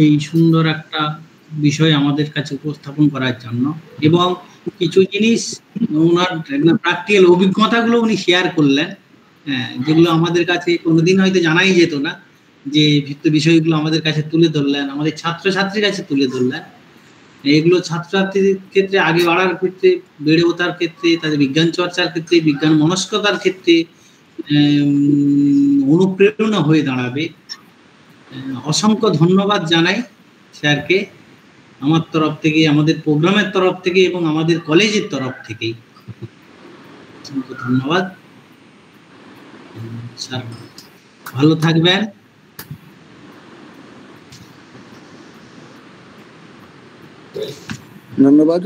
এই সুন্দর একটা বিষয় আমাদের কাছে উপস্থাপন করার জন্য, এবং কিছু জিনিস ওনার প্র্যাকটিক্যাল অভিজ্ঞতাগুলো উনি শেয়ার করলেন, যেগুলো আমাদের কাছে কোনোদিন হয়তো জানাই যেত না, যে বিষয়গুলো আমাদের কাছে তুলে ধরলেন, আমাদের ছাত্রছাত্রীর কাছে তুলে ধরলেন। এগুলো ছাত্রছাত্রীদের ক্ষেত্রে আগে বাড়ার ক্ষেত্রে, বেড়ে ওঠার ক্ষেত্রে, তাদের বিজ্ঞান চর্চার ক্ষেত্রে, বিজ্ঞান মনস্কতার ক্ষেত্রে অনুপ্রেরণা হয়ে দাঁড়াবে। অসংখ্য ধন্যবাদ জানাই স্যারকে, আমার তরফ থেকে, আমাদের প্রোগ্রামের তরফ থেকে এবং আমাদের কলেজের তরফ থেকেই অসংখ্য ধন্যবাদ। স্যার ভালো থাকবেন। ধন্যবাদ।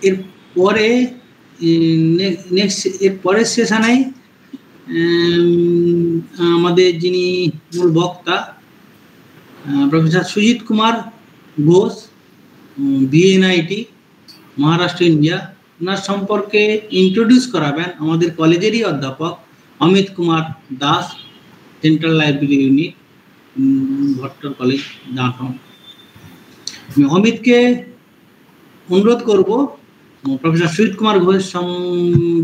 এরপরে এর পরের সেশনে আমাদের যিনি মূল বক্তা professor Sujit Kumar Ghosh, VNIT, Maharashtra, India, ওনার সম্পর্কে ইন্ট্রোডিউস করাবেন আমাদের কলেজেরই অধ্যাপক Amit Kumar Das, central library unit, Bhatter college, downtown. আমি অমিতকে অনুরোধ করব প্রফেসর সুজিত কুমার ঘোষ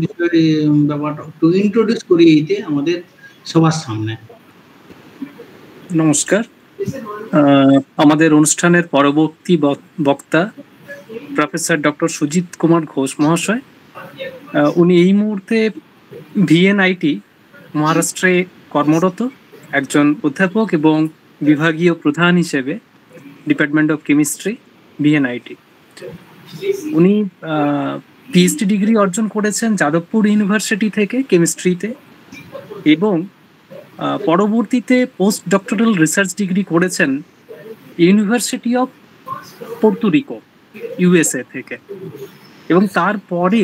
বিষয়ে ব্যাপারটা একটু ইন্ট্রোডিউস করিয়ে দিতে আমাদের সবার সামনে। নমস্কার। আমাদের অনুষ্ঠানের পরবর্তী বক্তা প্রফেসর ডক্টর সুজিত কুমার ঘোষ মহাশয়। উনি এই মুহূর্তে ভিএনআইটি মহারাষ্ট্রে কর্মরত একজন অধ্যাপক এবং বিভাগীয় প্রধান হিসেবে ডিপার্টমেন্ট অফ কেমিস্ট্রি, ভিএনআইটি। উনি পিএইচডি ডিগ্রি অর্জন করেছেন যাদবপুর ইউনিভার্সিটি থেকে কেমিস্ট্রিতে, এবং পরবর্তীতে পোস্ট ডক্টরাল রিসার্চ ডিগ্রি করেছেন ইউনিভার্সিটি অফ পোর্তো-রিকো, ইউএসএ থেকে, এবং তারপরে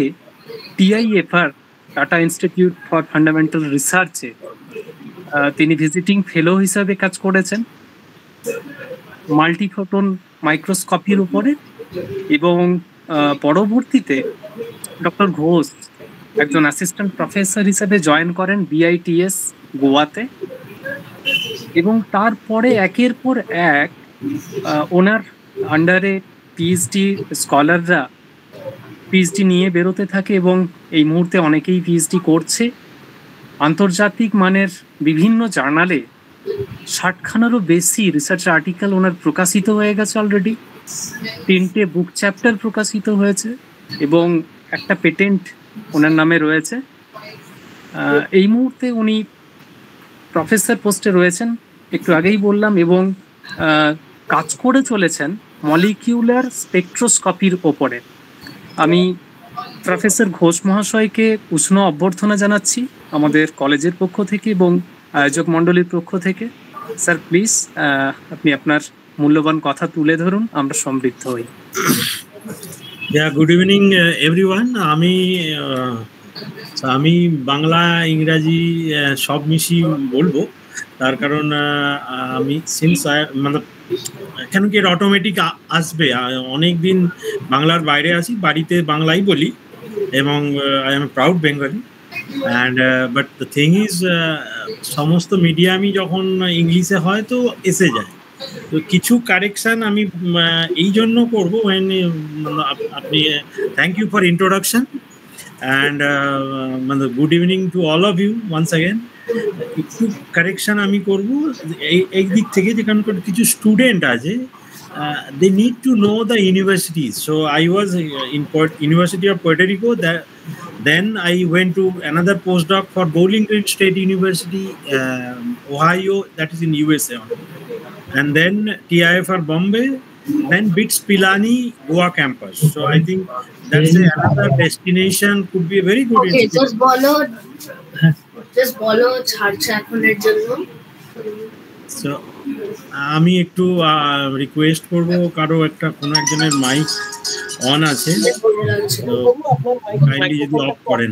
TIFR, Tata institute for fundamental রিসার্চে তিনি ভিজিটিং ফেলো হিসাবে কাজ করেছেন মাল্টিফোটন মাইক্রোস্কোপির উপরে, এবং পরবর্তীতে ডক্টর ঘোষ একজন অ্যাসিস্ট্যান্ট প্রফেসর হিসেবে জয়েন করেন বিআইটিএস গোয়াতে, এবং তারপরে একের পর এক ওনার আন্ডারে পিএইচডি স্কলাররা পিএইচডি নিয়ে বেরোতে থাকে, এবং এই মুহূর্তে অনেকেই পিএইচডি করছে। আন্তর্জাতিক মানের বিভিন্ন জার্নালে 60খানেরও বেশি রিসার্চ আর্টিকেল ওনার প্রকাশিত হয়ে গেছে অলরেডি, 3টে বুক চ্যাপ্টার প্রকাশিত হয়েছে, এবং একটা পেটেন্ট ওনার নামে রয়েছে। এই মুহূর্তে উনি প্রফেসর পোস্টে রয়েছেন, একটু আগেই বললাম, এবং কাজ করে চলেছেন মলিকিউলার স্পেকট্রোস্কোপির ওপরে। আমি প্রফেসর ঘোষ মহাশয়কে উষ্ণ অভ্যর্থনা জানাচ্ছি আমাদের কলেজের পক্ষ থেকে এবং আয়োজক মণ্ডলীর পক্ষ থেকে। স্যার প্লিজ আপনি আপনার মূল্যবান কথা তুলে ধরুন, আমরা সমৃদ্ধ হই। Good evening everyone. আমি বাংলা ইংরাজি সব মিশিয়ে বলবো, তার কারণ আমি সিন্স মানে কেন কি এটা অটোমেটিক আসবে। অনেক দিন বাংলার বাইরে আছি, বাড়িতে বাংলাই বলি, এবং I am proud Bengali. And but the thing is, সমস্ত মিডিয়ামই যখন ইংলিশে হয় তো এসে যায়, তো কিছু কারেকশন আমি এই জন্য করবো। আপনি thank you for introduction, and মানে good evening to all of you once again. একটু কারেকশন আমি করবো এই দিক থেকে, যে কারণ কিছু স্টুডেন্ট আছে, they need to know the universities. So I was in University of Puerto Rico. Then I went to another postdoc for Bowling Green State University, Ohio, that is in USA. And then TIFR Bombay, then BITS Pilani Goa campus. So I think that's another destination, could be a very good institute. just follow Charcha এখনের জন্য। So আমি একটু request করব, কারো একটা কোনো একজনের mic on আছে, তো কাইন্ডলি যদি অফ করেন।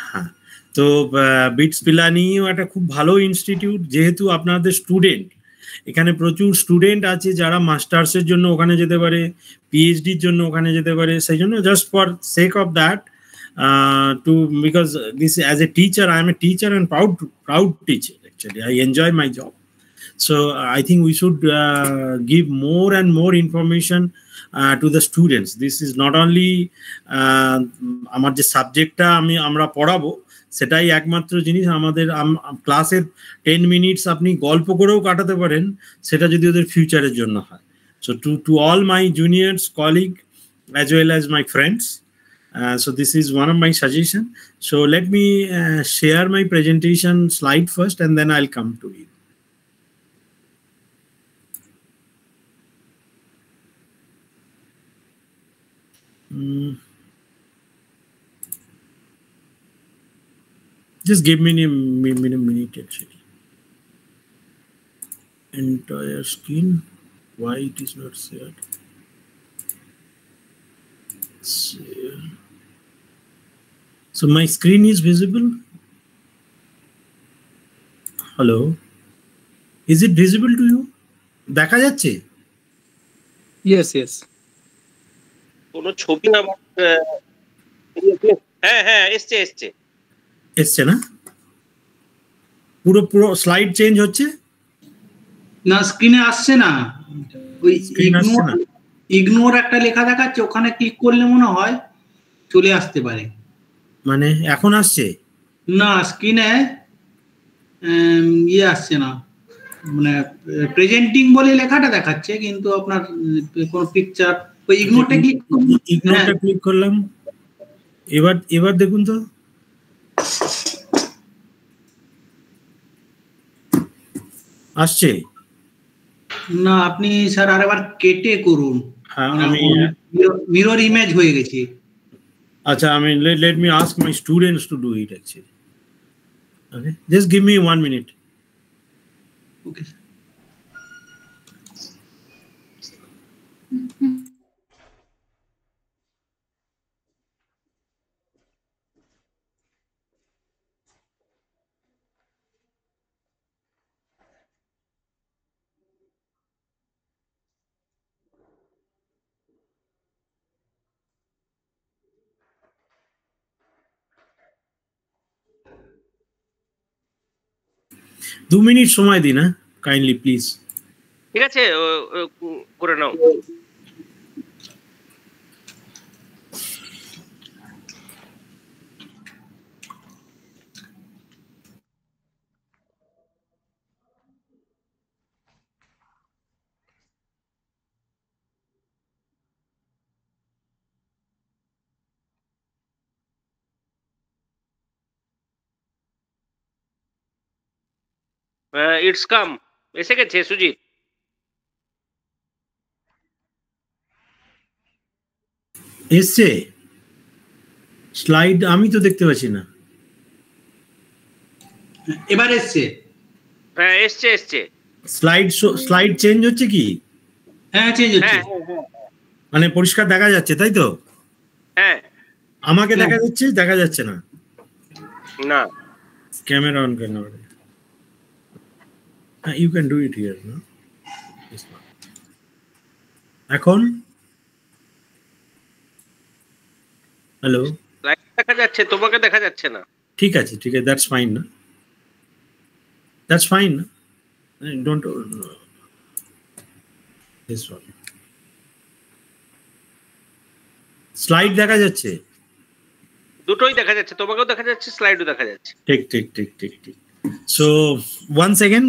হ্যাঁ, তো বিটস পিলানিও একটা খুব ভালো ইনস্টিটিউট, যেহেতু আপনাদের স্টুডেন্ট এখানে প্রচুর স্টুডেন্ট আছে যারা মাস্টার্সের জন্য ওখানে যেতে পারে, পিএইচডির জন্য ওখানে যেতে পারে, সেই জন্য just for sake of that because this, as a teacher, I am a teacher and proud teacher. Actually, I enjoy my job. So I think we should give more and more information to the students. This is not only আমার যে সাবজেক্টটা আমরা পড়াবো সেটাই একমাত্র জিনিস। আমাদের ক্লাসের 10 মিনিটস আপনি গল্প করেও কাটাতে পারেন, সেটা যদি ওদের ফিউচারের জন্য হয়। So to all my juniors, colleague, as well as my friends, so this is one of my suggestions. So let me share my presentation slide first, and then I'll come to you. Just give me a minute actually. Entire screen. Why it is not shared? Share. So my screen is visible. Hello. Is it visible to you? দেখা যাচ্ছে? Yes, yes. কোনো ছবি না, হ্যাঁ এসছে না? পুরো slide change হচ্ছে না, স্ক্রিনে আসছে না। ওই ইগনোর একটা লেখা দেখাচ্ছে, ওখানে ক্লিক করলে মনে হয় চলে আসতে পারে। মানে এখন আসছে না, স্ক্রিনে ইয়ে আসছে না, মানে প্রেজেন্টিং বলে লেখাটা দেখাচ্ছে, কিন্তু আপনার কোনো পিকচার, ওই ইগনোরটা ক্লিক করলাম। এবার দেখুন তো, আসছে না। আপনি স্যার আরেকবার কেটে করুন। হ্যাঁ, আমি মিরর ইমেজ হয়ে গেছে। আচ্ছা, আমি let me ask my students to do it actually. Okay, just give me 1 minute. Okay. দু মিনিট সময় দিন, কাইন্ডলি প্লিজ। ঠিক আছে, করে নাও। ইটস কাম, এসে গেছে সুজিত। এসছে স্লাইড, আমি তো দেখতে পাচ্ছি না। এবার এসছে? হ্যাঁ এসছে। স্লাইড চেঞ্জ হচ্ছে কি? হ্যাঁ চেঞ্জ হচ্ছে। মানে পরিষ্কার দেখা যাচ্ছে, তাই তো? হ্যাঁ। আমাকে দেখা যাচ্ছে না। না, ক্যামেরা অন করতে হবে। You can do it here, no? এখন হ্যালো, লাইভ দেখা যাচ্ছে, তোমাকে দেখা যাচ্ছে না। ঠিক আছে, দ্যাটস ফাইন না? That's fine. Don't. This one. Slide দেখা যাচ্ছে? দুটোই দেখা যাচ্ছে, তোমাকেও দেখা যাচ্ছে, স্লাইডও দেখা যাচ্ছে। ঠিক। So once again,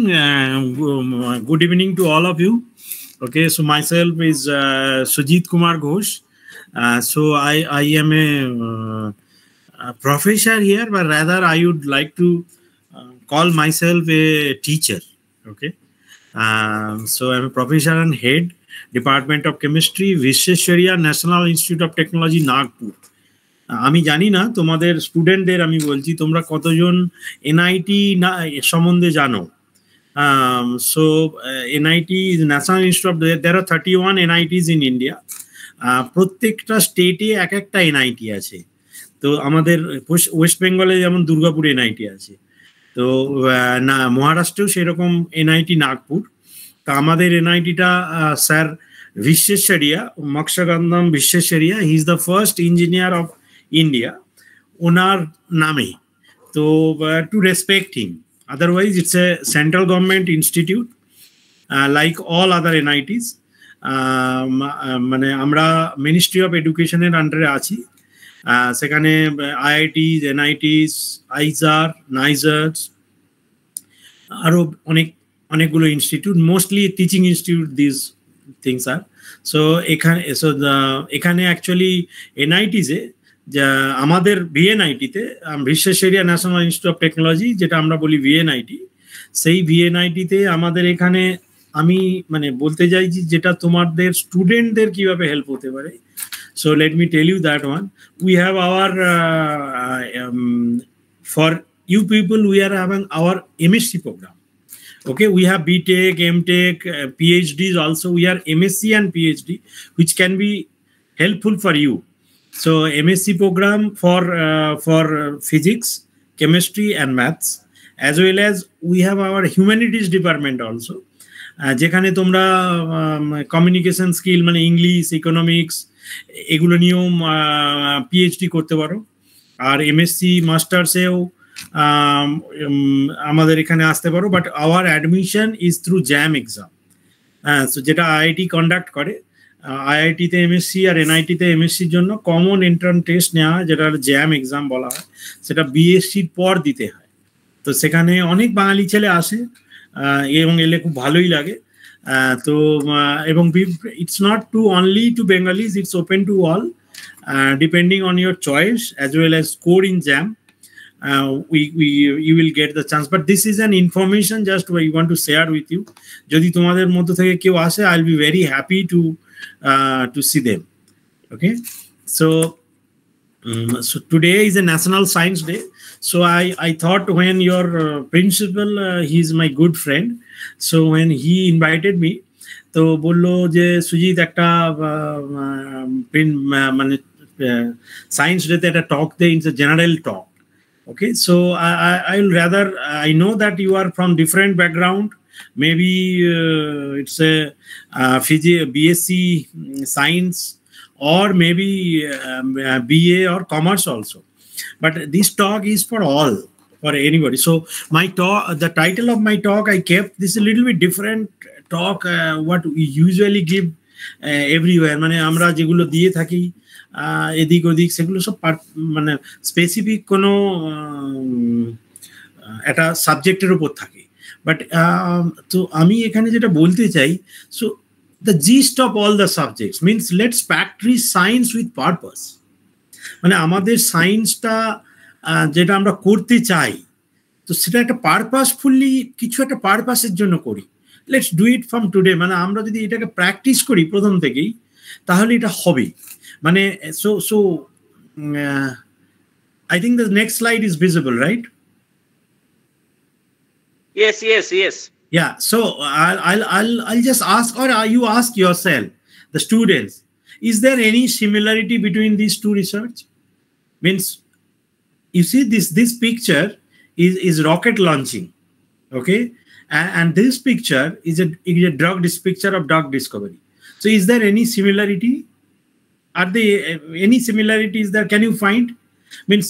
good evening to all of you. Okay, so myself is Sujit Kumar Ghosh. So I am a professor here, but rather I would like to call myself a teacher. Okay, so I'm a professor and head Department of Chemistry, Visvesvaraya National Institute of Technology, Nagpur. আমি জানি না তোমাদের স্টুডেন্টদের আমি বলছি তোমরা কতজন NIT সম্বন্ধে জানো। So NIT national institute of, there are 31 NITs in India. প্রত্যেকটা স্টেটে এক একটা এনআইটি আছে। তো আমাদের ওয়েস্ট বেঙ্গলে যেমন দুর্গাপুর এনআইটি আছে, তো না মহারাষ্ট্রেও সেরকম এনআইটি নাগপুর। তা আমাদের এনআইটিটা sir Visvesvaraya, Moksha Gandham Visvesvaraya, he is the first engineer of India ওনার নামে, তো to respect him, otherwise it's a central government institute like all other NITs. মানে আমরা মিনিস্ট্রি অফ এডুকেশনের আন্ডারে আছি, সেখানে আইআইটিস, এনআইটিস, আইজার, নাইজার্স, আরো অনেকগুলো institute, mostly teaching institute this things are. So এখানে অ্যাকচুয়ালি এনআইটিসে, আমাদের ভিএনআইটিতে, বিশ্বেশ্বরিয়া ন্যাশনাল ইনস্টিটিউট অফ টেকনোলজি, যেটা আমরা বলি ভিএনআইটি, সেই ভিএনআইটিতে আমাদের এখানে আমি মানে বলতে চাইছি যেটা তোমাদের স্টুডেন্টদের কিভাবে হেল্প হতে পারে। So let me tell you that one. We have our for you people, we are having our MSc program. Okay, we have BTech, MTech, PhDs also. We are MSc and PhD, which can be helpful for you. So MSc program for physics, chemistry, and maths, as well as we have our humanities department also. যেখানে তোমরা communication skill মানে English, economics এগুলো নিয়েও PhD করতে পারো। আর MSc মাস্টার্সেও আমাদের এখানে আসতে পারো, but hour admission is through jam exam. হ্যাঁ, সো যেটা আইআইটি কন্ডাক্ট করে, আইআইটিতে এমএসসি আর এনআইটিতে এমএসসির জন্য কমন এন্ট্রান্স টেস্ট নেওয়া হয়, যেটা জ্যাম এক্সাম বলা হয়, সেটা বিএসসির পর দিতে হয়। তো সেখানে অনেক বাঙালি ছেলে আসে এবং এলে খুব ভালোই লাগে। তো এবং it's not to only to Bengalis, it's open to all depending on your choice as well as score in JAM. you will get the chance, but this is an information just we want to share with you. যদি তোমাদের মধ্য থেকে কেউ আসে, I'll be very happy to see them. Okay, so today is a National Science Day, so I thought when your principal, he's my good friend, so when he invited me, তো বললো যে সুজিত একটা মানে সায়েন্স ডেতে একটা টক দে, it's a general talk. Okay, so I'll rather, I know that you are from different background, maybe it's a BSc science, or maybe BA or commerce also, but this talk is for all, for anybody. So my talk, the title of my talk, I kept this a little bit different talk, what we usually give everywhere, মানে আমরা যেগুলো দিয়ে থাকি এদিক ওদিক, সেগুলো সব মানে স্পেসিফিক কোনো একটা সাবজেক্টের উপর থাকে। বাট তো আমি এখানে যেটা বলতে চাই, so the gist of all the subjects means let's practice science with purpose. মানে আমাদের সায়েন্সটা যেটা আমরা করতে চাই, তো সেটা একটা পারপাসফুলি, কিছু একটা পারপাসের জন্য করি। Let's do it from today. মানে আমরা যদি এটাকে প্র্যাকটিস করি প্রথম থেকেই, তাহলে এটা হবে। মানে so I think the next slide is visible, right? Yes. Yeah, so I'll just ask, or you ask yourself, the students, is there any similarity between these two research? Means you see this picture is rocket launching, okay, and this picture is a picture of drug discovery. So is there any similarity? Are there any similarities there? Can you find? Means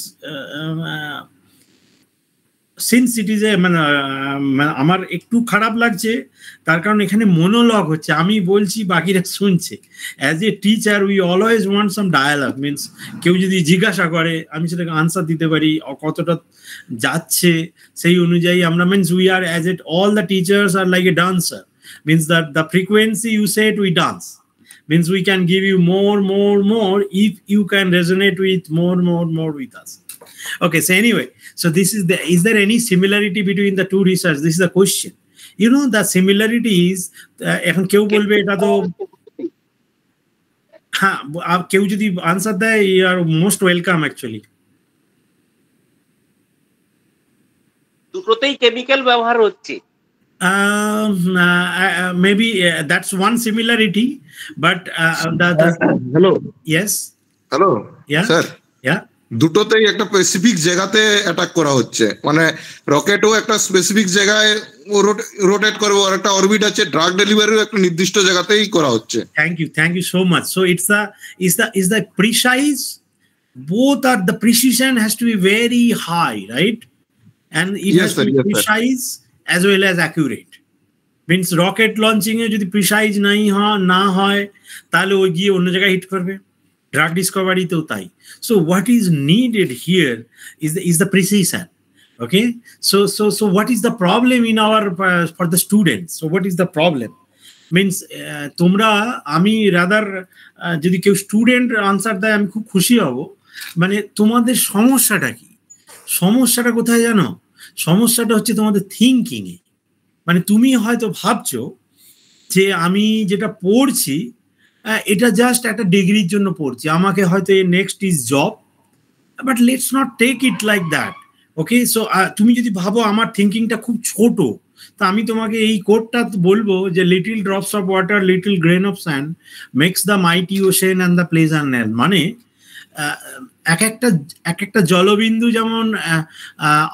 since it is a আমার একটু খারাপ লাগছে, তার কারণ এখানে monologue হচ্ছে, আমি বলছি বাকিরা শুনছে। As a teacher we always want some dialogue, means কেউ যদি জিজ্ঞাসা করে আমি সেটাকে আনসার দিতে পারি, কতটা যাচ্ছে সেই অনুযায়ী আমরা, means we are as it all the teachers are like a dancer, means that the frequency you set we dance, means we can give you more if you can resonate with more with us. Okay, so anyway, so this is is there any similarity between the two research? This is the question. You know, the similarity is এখন কেউ বলবে এটা তো, হ্যাঁ, কেউ যদি answer দেয়, you are most welcome actually. দুটোতেই কেমিক্যাল ব্যবহার হচ্ছে। Maybe that's one similarity, but hello, yes, hello, yeah, sir, yeah, দুটোতেই একটা স্পেসিফিক জায়গাতে অ্যাটাক করা হচ্ছে। মানে রকেটও একটা স্পেসিফিক জায়গায় রোটেট করবে, আর একটা অরবিট আছে, ড্রাগ ডেলিভারিও একটা নির্দিষ্ট জায়গাতেই করা হচ্ছে। thank you so much. So it's the precise both are, the precision has to be very high, right? And it Yes, has sir, to be yes, sir. precise as well as accurate. Means rocket launching এ যদি precise না হয় তাহলে ওই গিয়ে অন্য জায়গায় hit করবে, drug ডিসকভারিতেও তাই। So what is needed here is the precision. Okay, so what is the problem in our for the students? So what is the problem? Means তোমরা, আমি রাদার যদি কেউ স্টুডেন্ট আনসার দেয় আমি খুব খুশি হব। মানে তোমাদের সমস্যাটা কি? সমস্যাটা কোথায় জানো? সমস্যাটা হচ্ছে তোমাদের থিঙ্কিং এ। মানে তুমি হয়তো ভাবছো যে আমি যেটা পড়ছি এটা জাস্ট একটা ডিগ্রির জন্য পড়ছি, আমাকে হয়তো next is job, but let's not take it like that. Okay, so তুমি যদি ভাবো আমার থিঙ্কিংটা খুব ছোট, তা আমি তোমাকে এই কোডটা বলবো যে little drops of water, little grain of sand makes the mighty ocean and the pleasant land. মানে এক একটা জলবিন্দু যেমন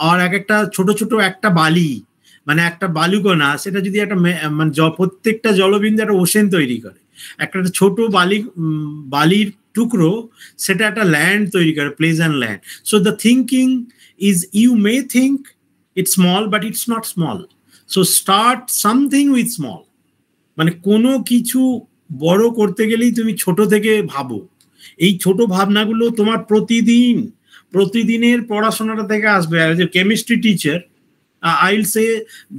আর এক একটা ছোট ছোট একটা বালি, মানে একটা বালুকণা, সেটা যদি একটা মানে প্রত্যেকটা জলবিন্দু একটা ওশেন তৈরি করে, একটা ছোট বালির টুকরো সেটা একটা ল্যান্ড তৈরি করে, pleasant land. So the thinking is, you may think it's small but it's not small. So start something with small. মানে কোনো কিছু বড় করতে গেলেই তুমি ছোট থেকে ভাবো। এই ছোট ভাবনাগুলো তোমার প্রতিদিনের পড়াশোনাটা থেকে আসবে। As a chemistry teacher I will say,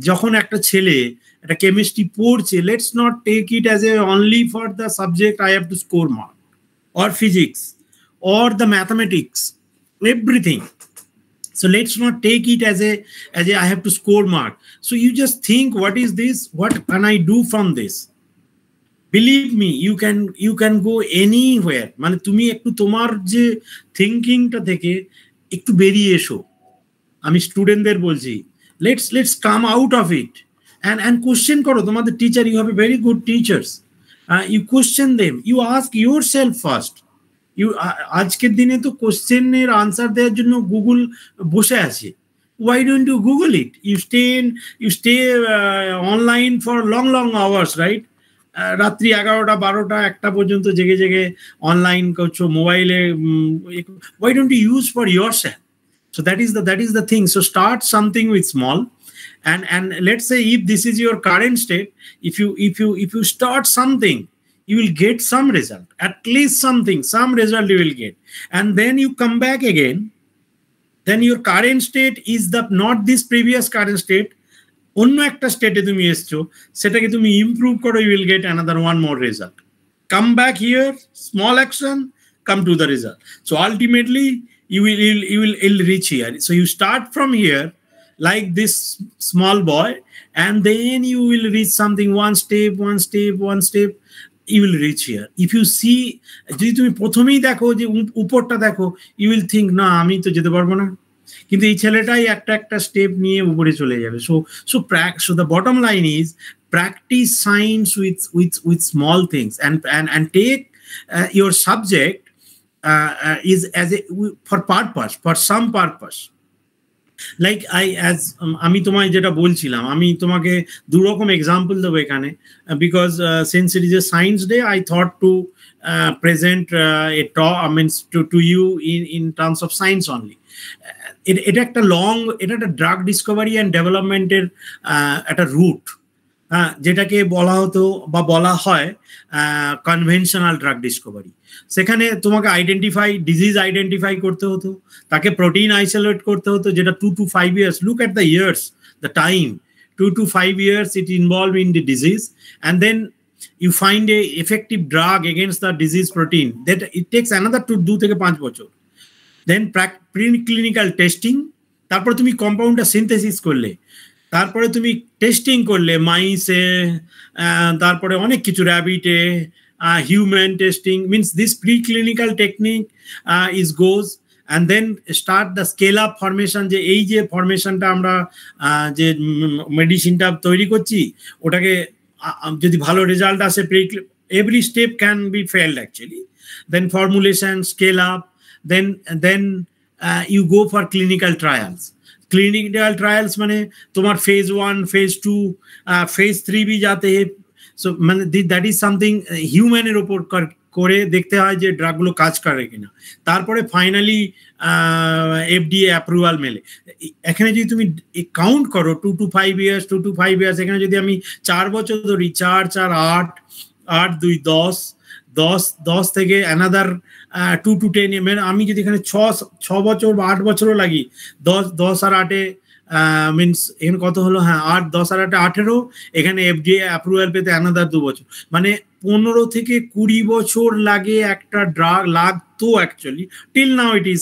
যখন একটা ছেলে একটা কেমিস্ট্রি পড়ছে, let's not take it as a only for the subject I have to score mark, or physics or the mathematics, everything. So let's not take it as a I have to score mark. So you just think, what is this? What can I do from this? Believe me, you can go anywhere. মানে তুমি একটু তোমার যে থিঙ্কিংটা থেকে একটু বেরিয়ে এসো। আমি স্টুডেন্টদের বলছি, let's come out of it and question করো তোমাদের teacher. You have a very good teachers. You question them. You ask yourself first. আজকের দিনে তো কোশ্চেনের আনসার দেওয়ার জন্য গুগল বসে আছে। Why don't you Google it? You stay online for long hours, right? রাত্রি 11টা 12টা 1টা পর্যন্ত জেগে অনলাইন করছো মোবাইলে। Why don't you use for yourself? So that is the thing. So start something with small, and let's say if this is your current state, if you start something, you will get some result, at least some result you will get, and then you come back again, then your current state is not this previous current state, অন্য একটা স্টেটে তুমি এসছো, সেটাকে তুমি improve করো, you will get another one more result. Come back here, small action, come to the result. So ultimately you will reach here. So you start from here like this small boy, and then you will reach something, one step, you will reach here. If you see, যদি তুমি প্রথমেই দেখো যে উপরটা দেখো, you will think না আমি তো যেতে পারবো না, কিন্তু এই ছেলেটাই একটা স্টেপ নিয়ে উপরে চলে যাবে। So the bottom line is practice science with small things, and take your subject is as a for some purpose. Like আমি তোমায় যেটা বলছিলাম, আমি তোমাকে দুরকম এক্সাম্পল দেবো এখানে, because since it is a science day I thought to present a talk means to you in terms of science only. এটা একটা এটা একটা ড্রাগ ডিসকভারি অ্যান্ড ডেভেলপমেন্টের একটা রুট, যেটাকে বলা হতো বা বলা হয় কনভেনশনাল ড্রাগ ডিসকভারি। সেখানে তোমাকে ডিজিজ আইডেন্টিফাই করতে হতো, তাকে প্রোটিন আইসোলেট করতে হতো, যেটা 2 to 5 years, look at the years, the time, 2 to 5 years it involved in the disease, and then you find a effective drug against the disease protein, that it takes another 2 থেকে 5 বছর। then preclinical testing, তারপর তুমি কম্পাউন্ডটা synthesis করলে, তারপরে তুমি testing করলে মাইসে, তারপরে অনেক কিছু র্যাবিটে, human testing, means this preclinical technique goes, and then start the scale up formation, যে এই যে ফরমেশনটা আমরা যে মেডিসিনটা তৈরি করছি ওটাকে যদি ভালো রেজাল্ট আসে, every step can be failed actually, then formulation, scale up, then you go for clinical trials মানে তোমার phase 1, phase 2, phase 3 भी जाते हैं। So that is something human এর উপর করে দেখতে হয় যে ড্রাগগুলো কাজ করে কিনা, তারপরে ফাইনালি FDA অ্যাপ্রুভাল মেলে। এখানে যদি তুমি কাউন্ট করো 2 to 5 years, 2 to 5 years, এখানে যদি আমি 4 বছর ধরি, 4 4 8 8 2 10 থেকে অ্যানাদার 2 to 10 years, আমি যদি এখানে 6 বছর বা 8 বছরও লাগি, 10 আর 8 মিনস এখানে কত হলো, হ্যাঁ 8 10 আর 8 18, এখানে FDA অ্যাপ্রুভাল পেতে অ্যানাদার 2 বছর, মানে 15 থেকে 20 বছর লাগে একটা ড্রাগ, লাগতো actually, till now it is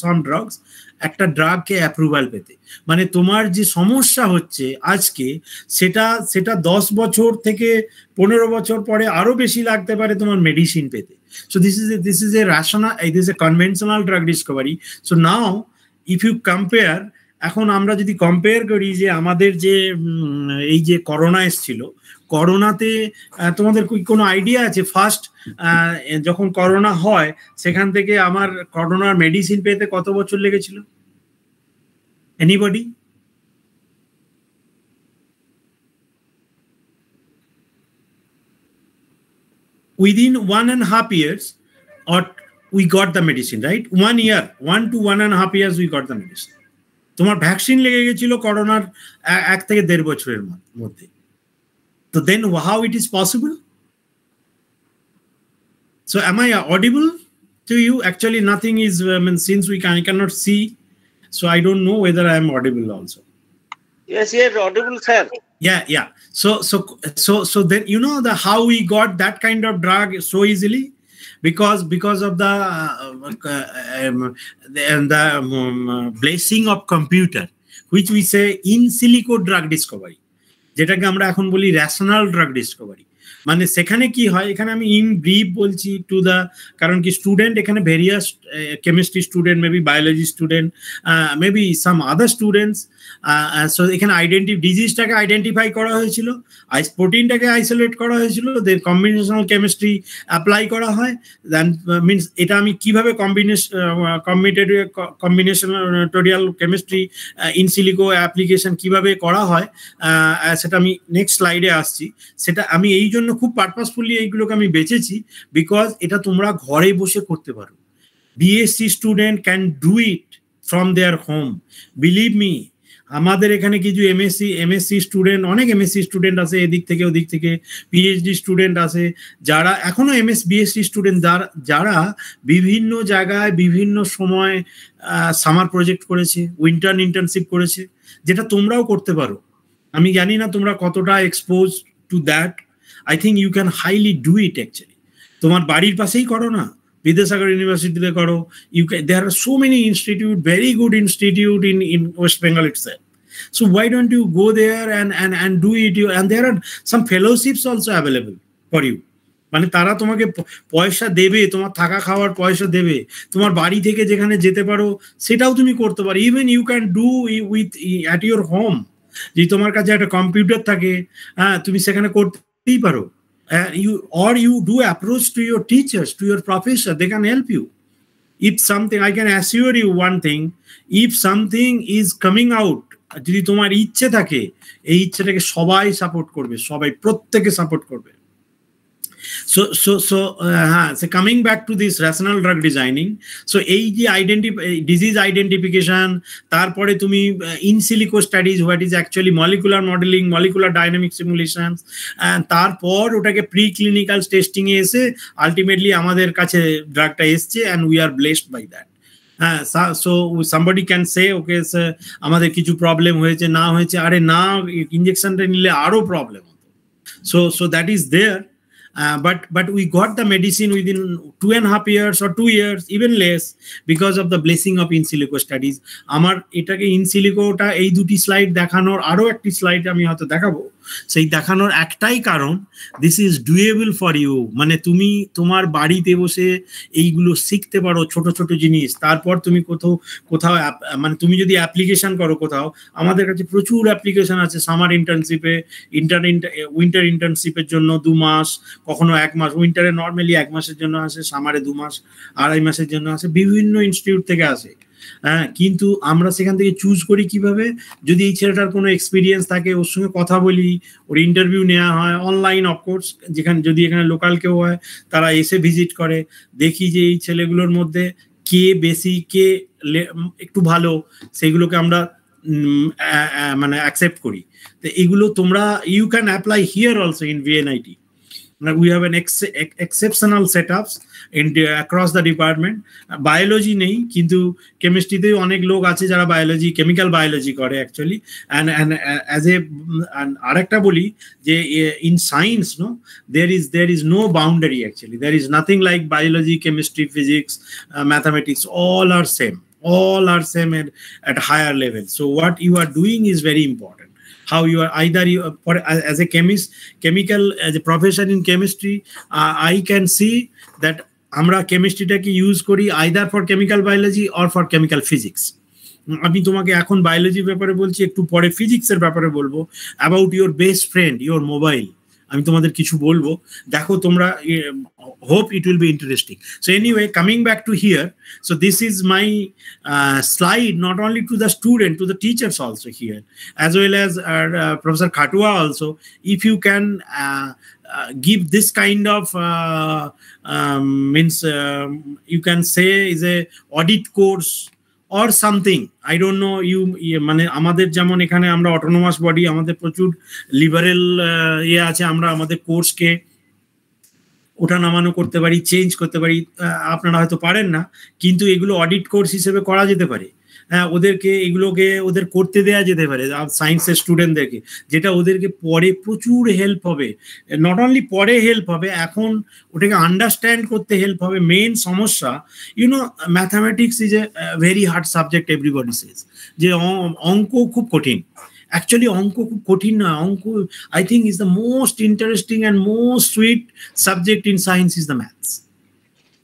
some drugs একটা ড্রাগকে অ্যাপ্রুভাল পেতে। মানে তোমার যে সমস্যা হচ্ছে আজকে, সেটা 10 বছর থেকে 15 বছর পরে আরো বেশি লাগতে পারে তোমার মেডিসিন পেতে। So this is A rational, this is a conventional drug discovery. So now if you compare, এখন আমরা যদি কম্পেয়ার করি যে আমাদের যে এই যে করোনা এসেছিল, করোনাতে তোমাদের কোনো আইডিয়া আছে ফার্স্ট যখন করোনা হয় সেখান থেকে আমার করোনার মেডিসিন পেতে কত বছর লেগেছিল? Anybody? Within 1.5 years or we got the medicine, right? 1 year, 1 to 1.5 years we got the medicine. তোমার ভ্যাকসিন লেগে গেছিল করোনার 1 থেকে 1.5 বছরের মধ্যে। So then how it is possible? So am I audible to you? Actually nothing is, since I cannot see, so I don't know whether I am audible also. Yes, audible, sir. Yeah. So then you know how we got that kind of drug so easily, because of the blessing of computer, which we say in silico drug discovery, যেটাকে আমরা এখন বলি rational drug Discovery. মানে সেখানে কি হয়, এখানে আমি ইন ব্রিফ বলছি টু দা, কারণ কি স্টুডেন্ট এখানে various chemistry student, maybe biology student, maybe সাম আদার স্টুডেন্টস। সো এখানে ডিজিজটাকে আইডেন্টিফাই করা হয়েছিল, প্রোটিনটাকে আইসোলেট করা হয়েছিল, দেন কম্বিনেশনাল কেমিস্ট্রি অ্যাপ্লাই করা হয়। দেন মিনস এটা আমি কিভাবে কম্বিনেশনাল কেমিস্ট্রি ইনসিলিকো অ্যাপ্লিকেশন কিভাবে করা হয়, সেটা আমি নেক্সট স্লাইডে আসছি। সেটা আমি এই জন্য খুব পারপাসফুলি এইগুলোকে আমি বেছেছি, বিকজ এটা তোমরা ঘরে বসে করতে পারো। BSc student can do it from their home, believe me. আমাদের এখানে কিছু এমএসসি স্টুডেন্ট, অনেক এমএসসি স্টুডেন্ট আছে এদিক থেকে ওদিক থেকে, পিএইচডি স্টুডেন্ট আছে যারা এখনো বিএসসি স্টুডেন্ট, যারা বিভিন্ন জায়গায় বিভিন্ন সময় সামার প্রজেক্ট করেছে, উইন্টার ইন্টার্নশিপ করেছে, যেটা তোমরাও করতে পারো। আমি জানি না তোমরা কতটা expose to that. I think you can highly do it actually. তোমার বাড়ির পাশেই করো না, Vidyasagar University te karo. There are so many institute, very good institute in West Bengal itself. So why don't you go there and do it? And there are some fellowships also available for you. মানে তারা তোমাকে পয়সা দেবে, তোমার থাকা খাওয়ার পয়সা দেবে, তোমার বাড়ি থেকে যেখানে যেতে পারো সেটাও তুমি করতে পারো। Even you can do with at your home. যে তোমার কাছে একটা কম্পিউটার থাকে, হ্যাঁ তুমি সেখানে করতেই পারো। You do approach to your teachers, to your professor, they can help you. If something, I can assure you one thing, if something is coming out, যদি তোমার ইচ্ছে থাকে, এই ইচ্ছেটাকে সবাই সাপোর্ট করবে, সবাই প্রত্যেকে সাপোর্ট করবে। So coming back to this rational drug designing, so এই যে ডিজিজ আইডেন্টিফিকেশন, তারপরে তুমি in silico studies, what is actually molecular modelling, molecular dynamic simulation, তারপর ওটাকে প্রি ক্লিনিক্যাল টেস্টিং এ এসে আলটিমেটলি আমাদের কাছে ড্রাগটা এসছে, and we are blessed by that. হ্যাঁ, so somebody can say okay আমাদের কিছু প্রবলেম হয়েছে, না হয়েছে, আরে না ইঞ্জেকশনটা নিলে আরো প্রবলেম হতো। So that is there. But we got the medicine within 2.5 years or 2 years, even less, because of the blessing of in silico studies. আমার এটাকে ইন সিলিকোটা এই দুটি স্লাইড দেখানোর, আরো একটি স্লাইড আমি হয়তো দেখাবো, সেই দেখানোর একটাই কারণ, this is doable for you. মানে তুমি তোমার বাড়িতে বসে এইগুলো শিখতে পারো, ছোট ছোট জিনিস। তারপর তুমি কোথাও মানে তুমি যদি অ্যাপ্লিকেশন করো কোথাও, আমাদের কাছে প্রচুর অ্যাপ্লিকেশন আছে সামার ইন্টার্নশিপে, উইন্টার ইন্টার্নশিপের জন্য 2 মাস, কখনো 1 মাস। উইন্টারে নর্মালি 1 মাসের জন্য আসে, সামারে 2 মাস 2.5 মাসের জন্য আসে, বিভিন্ন ইনস্টিটিউট থেকে আসে। হ্যাঁ, কিন্তু আমরা সেখান থেকে চুজ করি কিভাবে, যদি এই ছেলেটার কোনো এক্সপিরিয়েন্স থাকে, ওর সঙ্গে কথা বলি, ওর ইন্টারভিউ নেওয়া হয় অনলাইন অফকোর্স, যেখানে যদি এখানে লোকাল কেউ হয় তারা এসে ভিজিট করে, দেখি যে এই ছেলেগুলোর মধ্যে কে বেশি কে একটু ভালো, সেগুলোকে আমরা মানে অ্যাকসেপ্ট করি। তো এগুলো তোমরা you can apply here also in VNIT. We have an exceptional setups in across the department. Biology নেই, কিন্তু কেমিস্ট্রিতে অনেক লোক আছে যারা বায়োলজি, কেমিক্যাল বায়োলজি করে অ্যাকচুয়ালি। and as a আরেকটা বলি যে in science no there is no boundary actually. There is nothing like biology, chemistry, physics, mathematics, all are same at higher level. So what you are doing is very important. How you are either as a chemist, as a professor in chemistry, I can see that আমরা কেমিস্ট্রিটাকে use করি either for chemical biology or for chemical physics. আমি তোমাকে এখন বায়োলজির ব্যাপারে বলছি, একটু পরে ফিজিক্সের ব্যাপারে বলবো, about your best friend your mobile আমি তোমাদের কিছু বলবো, দেখো তোমরা, hope it will be interesting. So anyway, coming back to here, so this is my slide not only to the student, to the teachers also here, as well as Professor Khatua also. If you can give this kind of means you can say is a audit course or something, I don't know, you মানে আমাদের যেমন এখানে আমরা autonomous body, আমাদের প্রচুর liberal আছে, আমরা আমাদের কোর্সকে ওঠা নামানো করতে পারি, চেঞ্জ করতে পারি, আপনারা হয়তো পারেন না, কিন্তু এগুলো অডিট কোর্স হিসেবে করা যেতে পারে। হ্যাঁ, ওদেরকে এগুলোকে ওদের করতে দেয়া যেতে পারে সায়েন্সের স্টুডেন্টদেরকে, যেটা ওদেরকে পরে প্রচুর হেল্প হবে। নট অনলি পরে হেল্প হবে, এখন ওটাকে আন্ডারস্ট্যান্ড করতে হেল্প হবে। মেন সমস্যা, you know, mathematics is a very hard subject, everybody says যে অঙ্ক খুব কঠিন। অ্যাকচুয়ালি অঙ্ক খুব কঠিন না, অঙ্ক I think is the most interesting and most sweet subject in science is the maths.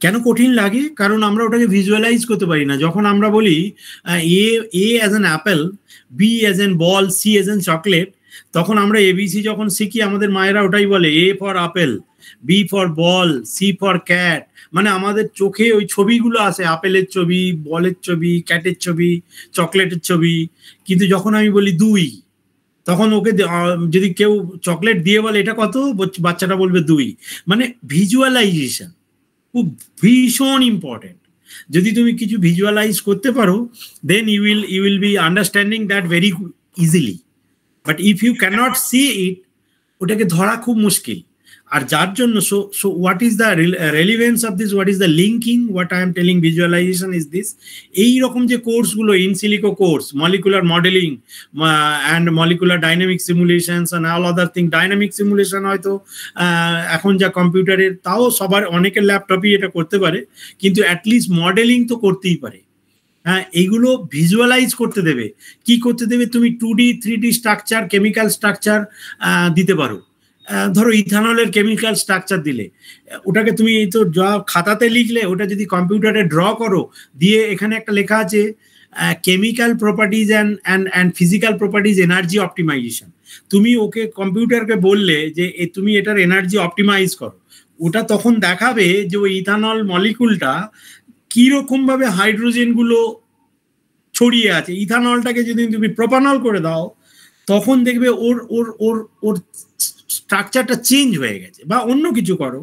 কেন কঠিন লাগে? কারণ আমরা ওটাকে ভিজুয়ালাইজ করতে পারি না। যখন আমরা বলি A as an apple, B as an ball, C as an chocolate, তখন আমরা ABC যখন শিখি আমাদের মায়েরা ওটাই বলে, A for apple, B for ball, C for cat. মানে আমাদের চোখে ওই ছবিগুলো আসে, আপেলের ছবি, বলের ছবি, ক্যাটের ছবি, চকলেটের ছবি। কিন্তু যখন আমি বলি 2, তখন ওকে যদি কেউ চকলেট দিয়ে বলে এটা কত, বাচ্চাটা বলবে 2। মানে ভিজুয়ালাইজেশন খুব ভীষণ ইম্পর্টেন্ট। যদি তুমি কিছু ভিজুয়ালাইজ করতে পারো, then you will be understanding that very easily. But if you can't see it, ওটাকে ধরা খুব মুশকিল। আর যার জন্য so what is the relevance of this, what is the linking, what I am telling visualization is this, এই রকম যে কোর্সগুলো, in silico course, molecular modelling and molecular dynamic simulations and all other thing, dynamic simulation হয়তো এখন যা কম্পিউটারের, তাও সবার অনেকের ল্যাপটপই এটা করতে পারে, কিন্তু অ্যাটলিস্ট মডেলিং তো করতেই পারে। হ্যাঁ, এইগুলো ভিজুয়ালাইজ করতে দেবে। কি করতে দেবে? তুমি 2D 3D structure, chemical structure দিতে পারো। ধরো ইথানলের কেমিক্যাল স্ট্রাকচার দিলে, ওটাকে তুমি তো যা খাতাতে লিখলে, ওটা যদি কম্পিউটারে ড্র করো, দিয়ে এখানে একটা লেখা আছে chemical properties and physical properties energy optimization. তুমি ওকে কম্পিউটারকে বললে যে তুমি এটার এনার্জি অপটিমাইজ করো, ওটা তখন দেখাবে যে ওই ইথানল মলিকুলটা কিরকম ভাবে হাইড্রোজেনগুলো ছড়িয়ে আছে। ইথানলটাকে যদি তুমি প্রোপানল করে দাও, তখন দেখবে ওর ওর ওর ওর স্ট্রাকচারটা চেঞ্জ হয়ে গেছে, বা অন্য কিছু করো।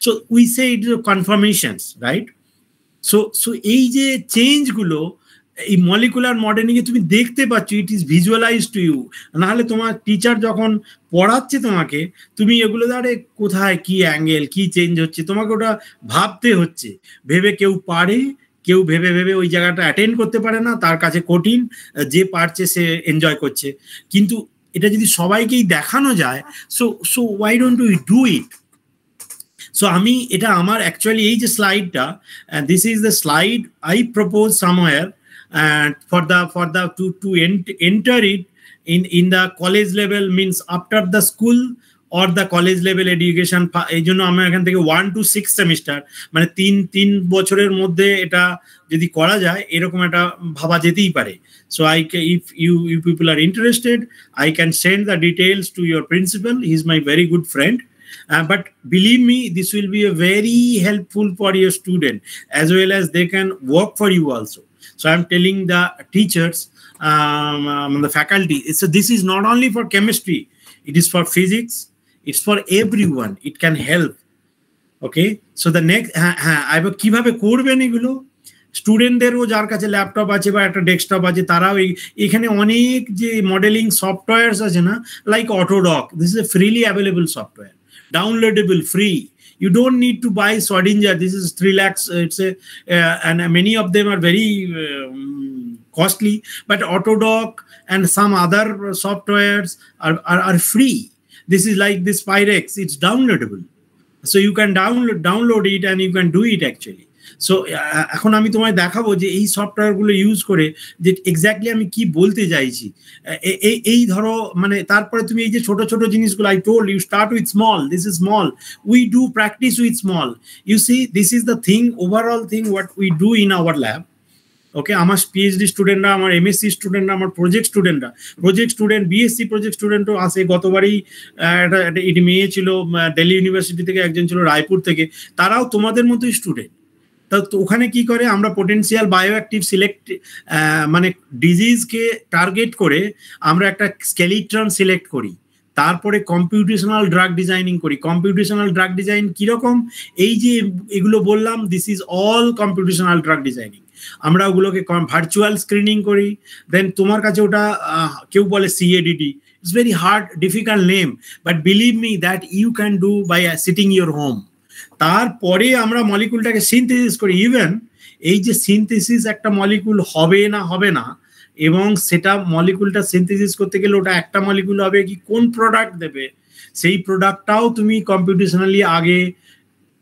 So we say it is conformations, right? So এই যে চেঞ্জগুলো এই মলিকুলার মডেলিংয়ে তুমি দেখতে পাচ্ছ, it is visualise to you. নাহলে তোমার টিচার যখন পড়াচ্ছে তোমাকে, তুমি এগুলো ধরে কোথায় কি অ্যাঙ্গেল, কি চেঞ্জ হচ্ছে, তোমাকে ওটা ভাবতে হচ্ছে। ভেবে কেউ পারে, কেউ ভেবে ভেবে ওই জায়গাটা অ্যাটেন্ড করতে পারে না, তার কাছে কঠিন, যে পারছে সে এনজয় করছে। কিন্তু এটা যদি সবাইকেই দেখানো যায়, so why don't we do it? So আমি এটা আমার অ্যাকচুয়ালি এই যে স্লাইডটা, this is the slide I propose somewhere for the to enter it in the college level, means after the school or the college level education। এই জন্য আমরা এখান থেকে 1 to 6 সেমিস্টার, মানে 3 বছরের মধ্যে এটা যদি করা যায়, এরকম একটা ভাবা যেতেই পারে। So if you people are interested, I can send the details to your principal. He is my very good friend. But believe me, this will be a very helpful for your student, as well as they can work for you also. So I'm telling the teachers, the faculty, so this is not only for chemistry, it is for physics, it's for everyone, it can help. Okay, so the next কিভাবে করবেন এগুলো, স্টুডেন্টদেরও যার কাছে laptop আছে বা একটা desktop আছে তারাও এখানে অনেক যে মডেলিং সফটওয়্যারস আছে না, like AutoDock, this is a freely available software, downloadable, free. You don't need to buy Swadinger. This is 3 lakhs. It's and many of them are very costly. But Autodoc and some other softwares are free. This is like this Pyrex. It's downloadable. So you can download it and you can do it actually. So এখন আমি তোমায় দেখাবো যে এই সফটওয়্যারগুলো use করে যে exactly আমি কি বলতে চাইছি। এই ধরো মানে তারপরে তুমি এই যে ছোট ছোট জিনিসগুলো, I told you start with small, this is small, we do practice with small. You see this is the thing, overall thing what we do in our lab. Okay, আমার পিএইচডি স্টুডেন্টরা, আমার এমএসসি স্টুডেন্টরা, আমার project student BSc project স্টুডেন্টও আসে। গতবারই একটা মেয়ে ছিল দিল্লি ইউনিভার্সিটি থেকে, একজন ছিল রায়পুর থেকে, তারাও তোমাদের মতোই স্টুডেন্ট। তো ওখানে কি করে আমরা পোটেনশিয়াল বায়োঅ্যাক্টিভ সিলেক্ট মানে ডিজিজকে টার্গেট করে আমরা একটা স্কেলিটন সিলেক্ট করি, তারপরে কম্পিউটেশনাল ড্রাগ ডিজাইনিং করি। কম্পিউটেশনাল ড্রাগ ডিজাইন কিরকম, এই যে এগুলো বললাম, this is all computational drug designing. আমরা ওগুলোকে ভার্চুয়াল স্ক্রিনিং করি, দেন তোমার কাছে ওটা কেউ বলে CADD, it's very hard difficult name, but believe me that you can do by sitting your home. তারপরে আমরা মলিকুলটাকে সিনথেসিস করি। ইভেন এই যে সিনথেসিস একটা মলিকুল হবে না এবং সেটা মলিকুলটা সিনথেসিস করতে গেলে ওটা একটা মলিকুল হবে কি কোন প্রোডাক্ট দেবে, সেই প্রোডাক্টটাও তুমি কম্পিউটেশনালি আগে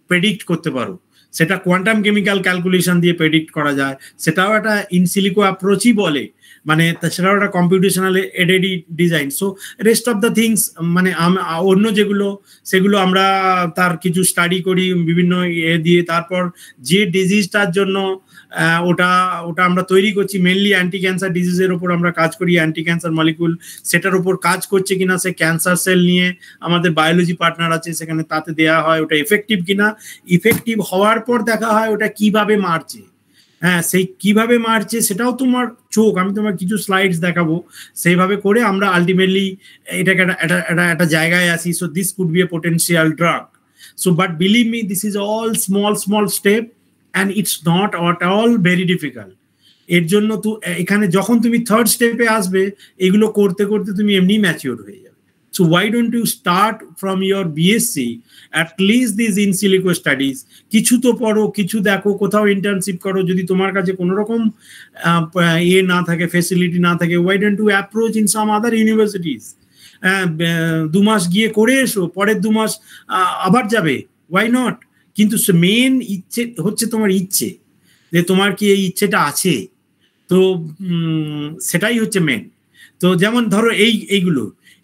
প্রেডিক্ট করতে পারো। সেটা কোয়ান্টাম কেমিক্যাল ক্যালকুলেশন দিয়ে প্রেডিক্ট করা যায়, সেটাও একটা ইনসিলিকো অ্যাপ্রোচই বলে, মানে সেটাও একটা computational aided design. So rest of the things মানে অন্য যেগুলো সেগুলো আমরা তার কিছু স্টাডি করি বিভিন্ন দিয়ে। তারপর যে ডিজিজটার জন্য ওটা আমরা তৈরি করছি, মেনলি অ্যান্টি ক্যান্সার ডিজিজের ওপর আমরা কাজ করি, অ্যান্টি ক্যান্সার মলিকুল সেটার উপর কাজ করছে কিনা, সে ক্যান্সার সেল নিয়ে আমাদের বায়োলজি পার্টনার আছে, সেখানে তাতে দেওয়া হয় ওটা এফেক্টিভ কিনা। ইফেক্টিভ হওয়ার পর দেখা হয় ওটা কিভাবে মারছে, হ্যাঁ সেই কিভাবে মারছে সেটাও তোমার চোখ, আমি তোমার কিছু স্লাইডস দেখাবো, সেইভাবে করে আমরা আলটিমেটলি এটাকে একটা জায়গায় আসি। So this could be a potential drug. So but believe me, this is all small step and it's not at all very difficult. এর জন্য তো এখানে যখন তুমি থার্ড স্টেপে আসবে, এগুলো করতে করতে তুমি এমনি ম্যাচিওর হয়ে যাবে। So why don't you start from your BSc, at least these in silico studies, কিছু তো পড়ো, কিছু দেখো, কোথাও ইন্টার্নশিপ করো। যদি তোমার কাছে কোনো রকম না থাকে, ফেসিলিটি না থাকে, why don't you approach in some other universities, 2 মাস গিয়ে করে এসো, পরের 2 মাস আবার যাবে, why not? কিন্তু মেন ইচ্ছে হচ্ছে তোমার ইচ্ছে, যে তোমার কি এই ইচ্ছেটা আছে, তো সেটাই হচ্ছে মেন। তো যেমন ধরো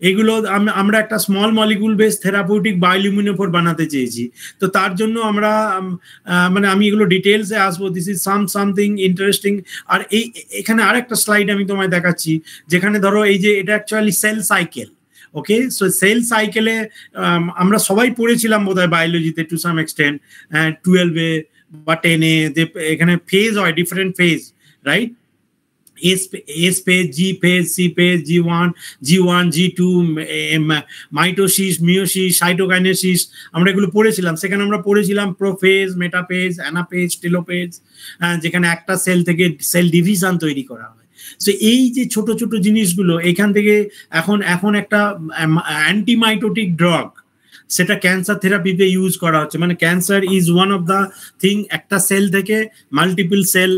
এইগুলো আমরা একটা স্মল মলিকুল বেস থেরাপিউটিক বায়োলিউমিনোফোর বানাতে চেয়েছি। তো তার জন্য আমরা মানে আমি এগুলো ডিটেলসে আসবো, দিস ইজ সামথিং ইন্টারেস্টিং। আর এখানে আরেকটা স্লাইড আমি তোমায় দেখাচ্ছি, যেখানে ধরো এই যে এটা অ্যাকচুয়ালি সেল সাইকেল। ওকে, সো সেল সাইকেলে আমরা সবাই পড়েছিলাম বোধহয় বায়োলজিতে টু সাম এক্সটেন্ট, 12-এ বা 10-এ, যে এখানে ফেজ হয়, different phase, right? S phase, G phase, C phase, G1, G2, mitosis, meiosis, cytokinesis, আমরা এগুলো পড়েছিলাম। সেখানে আমরা পড়েছিলাম প্রোফেজ, মেটাফেজ, অ্যানাফেজ, টেলোফেজ, যেখানে একটা সেল থেকে সেল ডিভিশন তৈরি করা হয়। সো এই যে ছোট ছোট জিনিসগুলো এখান থেকে এখন একটা অ্যান্টিমাইটোটিক ড্রাগ, সেটা ক্যান্সার থেরাপিতে ইউজ করা হচ্ছে। মানে cancer is one of the thing, একটা সেল থেকে মাল্টিপল সেল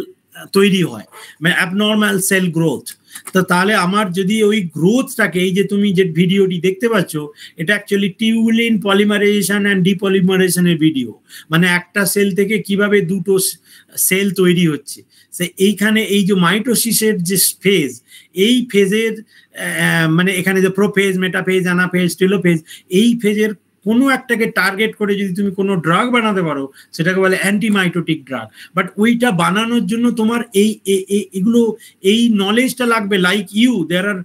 তৈরি হয়, মানে অ্যাবনর্মাল সেল গ্রোথ। তো তাহলে আমার যদি ওই গ্রোথটাকে, এই যে তুমি যে ভিডিওটি দেখতে পাচ্ছ, এটা অ্যাকচুয়ালি টিউলিন পলিমারাইজেশন অ্যান্ড ডিপলিমারাইজেশনের ভিডিও, মানে একটা সেল থেকে কিভাবে দুটো সেল তৈরি হচ্ছে। সে এইখানে এই যে মাইটোসিসের যে ফেজ, এই ফেজের মানে এখানে যে প্রোফেজ, মেটাফেজ, অ্যানাফেজ, টেলোফেজ, এই ফেজের কোনো একটাকে টার্গেট করে যদি তুমি কোনো ড্রাগ বানাতে পারো, সেটাকে বলে অ্যান্টিমাইটোটিক ড্রাগ। বাট ওইটা বানানোর জন্য তোমার এগুলো এই নলেজটা লাগবে। লাইক ইউ, দেয়ার আর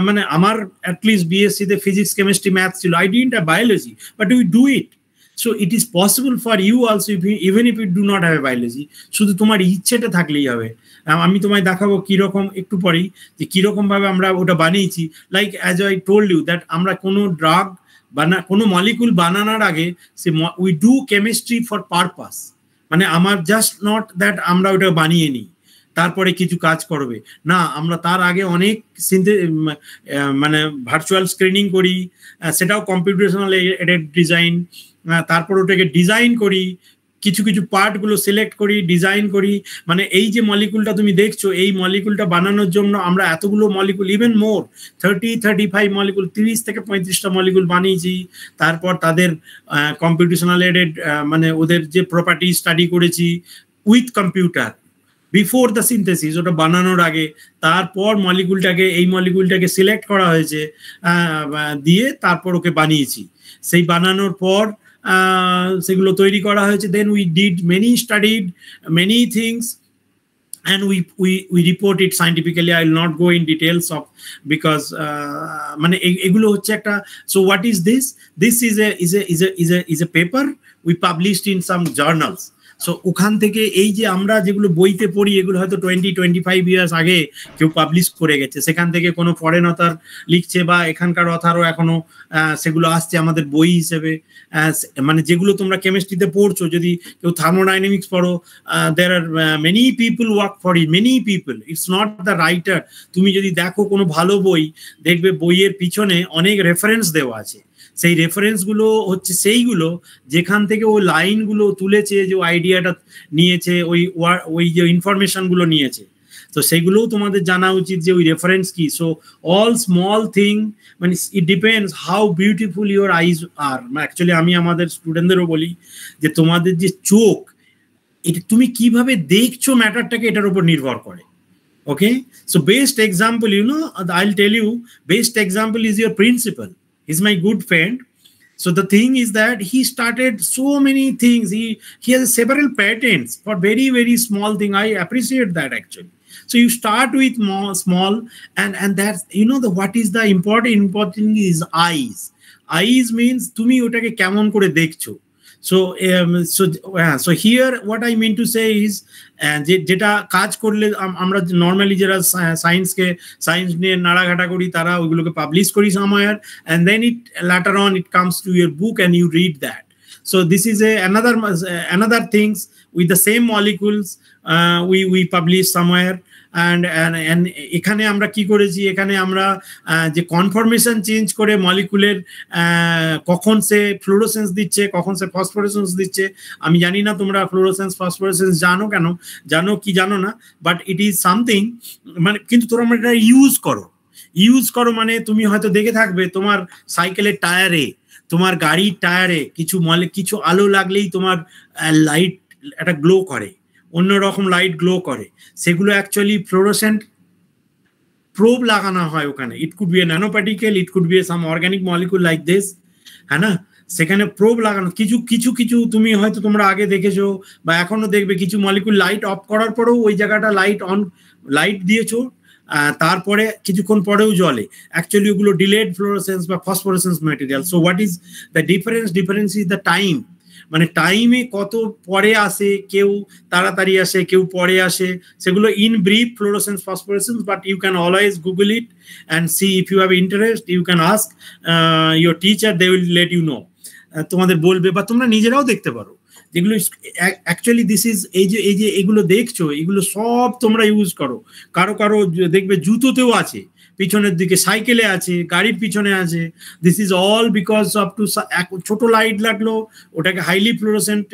মানে আমার অ্যাটলিস্ট বিএসসিতে ফিজিক্স, কেমিস্ট্রি, ম্যাথস ছিল, I didn't have biology, but we do it. So it is possible for you also, even if you do not have a biology, শুধু তোমার ইচ্ছেটা থাকলেই হবে। আমি তোমায় দেখাবো কিরকম একটু পরেই যে কিরকম ভাবে আমরা ওটা বানিয়েছি। Like as I told you that আমরা কোনো ড্রাগ কোনো মলিকুল বানানোর আগে say we do chemistry for purpose, মানে আমার জাস্ট নট দ্যাট আমরা ওটা বানিয়ে নিই তারপরে কিছু কাজ করবে না, আমরা তার আগে অনেক মানে ভার্চুয়াল স্ক্রিনিং করি, সেটাও কম্পিউটেশনাল এডেড ডিজাইন, তারপর ওটাকে ডিজাইন করি, কিছু কিছু পার্টগুলো সিলেক্ট করি, ডিজাইন করি। মানে এই যে মলিকুলটা তুমি দেখছো, এই মলিকুলটা বানানোর জন্য আমরা এতগুলো মলিকুল, ইভেন মোর 30-35 মলিকুল, 30 থেকে 35টা মলিকুল বানিয়েছি। তারপর তাদের কম্পিউটেশনাল এডেড মানে ওদের যে প্রপার্টি স্টাডি করেছি with computer before the synthesis, ওটা বানানোর আগে। তারপর মলিকুলটাকে, এই মলিকুলটাকে সিলেক্ট করা হয়েছে, দিয়ে তারপর ওকে বানিয়েছি। সেই বানানোর পর সেগুলো তৈরি করা হয়েছে। Then we did studied many things and we report it scientifically. I will not go in details of because মানে এগুলো হচ্ছে একটা। So what is this? This is a paper we published in some journals. So ওখান থেকে এই যে আমরা যেগুলো বইতে পড়ি, এগুলো হয়তো 20-25 ইয়ার্স আগে কেউ পাবলিশ করে গেছে, সেখান থেকে কোনো ফরেন অথার লিখছে বা এখানকার অথারও এখনো সেগুলো আসছে আমাদের বই হিসেবে। মানে যেগুলো তোমরা কেমিস্ট্রিতে পড়ছো, যদি কেউ থার্মোডাইনামিক্স পড়ো, there are many people work for it, many people, it's not the writer. তুমি যদি দেখো কোনো ভালো বই, দেখবে বইয়ের পিছনে অনেক রেফারেন্স দেওয়া আছে। সেই রেফারেন্সগুলো হচ্ছে সেইগুলো যেখান থেকে ওই লাইনগুলো তুলেছে, যে আইডিয়াটা নিয়েছে, ওই যে ইনফরমেশনগুলো নিয়েছে। তো সেইগুলোও তোমাদের জানা উচিত যে ওই রেফারেন্স কি। সো অল স্মল থিং, মানে it depends how beautiful your eyes are. Actually আমি আমাদের স্টুডেন্টদেরও বলি যে তোমাদের যে চোখ, এটা তুমি কিভাবে দেখছো ম্যাটারটাকে এটার উপর নির্ভর করে। Okay, so best example, you know, I'll tell you, best example is your principal. He's my good friend. So the thing is that he started so many things. He has several patents for very, very small thing. I appreciate that actually. So you start with small, and that's, you know, what is the important is eyes. Eyes means tumi otake kemon kore dekhcho. So here what I mean to say is যেটা কাজ করলে আমরা normally যারা science নিয়ে নাড়াঘাটা করি, তারা ওইগুলোকে publish করি somewhere, and then it later on it comes to your book and you read that. So this is another things with the same molecules we publish somewhere. and এখানে আমরা কি করেছি, এখানে আমরা যে কনফরমেশন চেঞ্জ করে মলিকুলের কখন সে ফ্লোরোসেন্স দিচ্ছে, কখন সে ফসফোরেসেন্স দিচ্ছে। আমি জানি না তোমরা ফ্লোরোসেন্স ফসফোরেসেন্স জানো কি জানো না, বাট ইট ইজ সামথিং, মানে কিন্তু তোমরা এটা ইউজ করো মানে তুমি হয়তো দেখে থাকবে তোমার সাইকেলের টায়ারে, তোমার গাড়ির টায়ারে কিছু আলো লাগলেই তোমার লাইট একটা গ্লো করে, অন্যরকম লাইট গ্লো করে। সেগুলো অ্যাকচুয়ালি ফ্লোরোসেন্ট প্রোব লাগানো হয় ওখানে। It could be A nano particle, it could be some organic molecule like this, হ্যাঁ না, সেখানে প্রোব লাগানো। কিছু তুমি হয়তো তোমরা আগে দেখেছো বা এখনো দেখবে, কিছু মলিকুল লাইট অফ করার পরেও ওই জায়গাটা লাইট দিয়েছো, তারপরে কিছুক্ষণ পরেও জ্বলে। অ্যাকচুয়ালি ওগুলো ডিলেড ফ্লোরোসেন্স বা phosphorescence material. So what is the difference is the time. মানে টাইমে কত পরে আসে, কেউ তাড়াতাড়ি আসে, কেউ পরে আসে, সেগুলো in brief fluorescence phosphorescence. But you can always Google it and see if you have interest, you can ask your teacher, they will let you know. তোমাদের বলবে বা তোমরা নিজেরাও দেখতে পারো যেগুলো অ্যাকচুয়ালি দিস ইজ, এই যে এগুলো দেখছো, এগুলো সব তোমরা ইউজ করো। কারো দেখবে জুতোতেও আছে, পিছনের দিকে সাইকেলে আছে, গাড়ির পিছনে আছে। This is all because of to ছোট লাইট লাগলো, ওটাকে হাইলি ফ্লোরোসেন্ট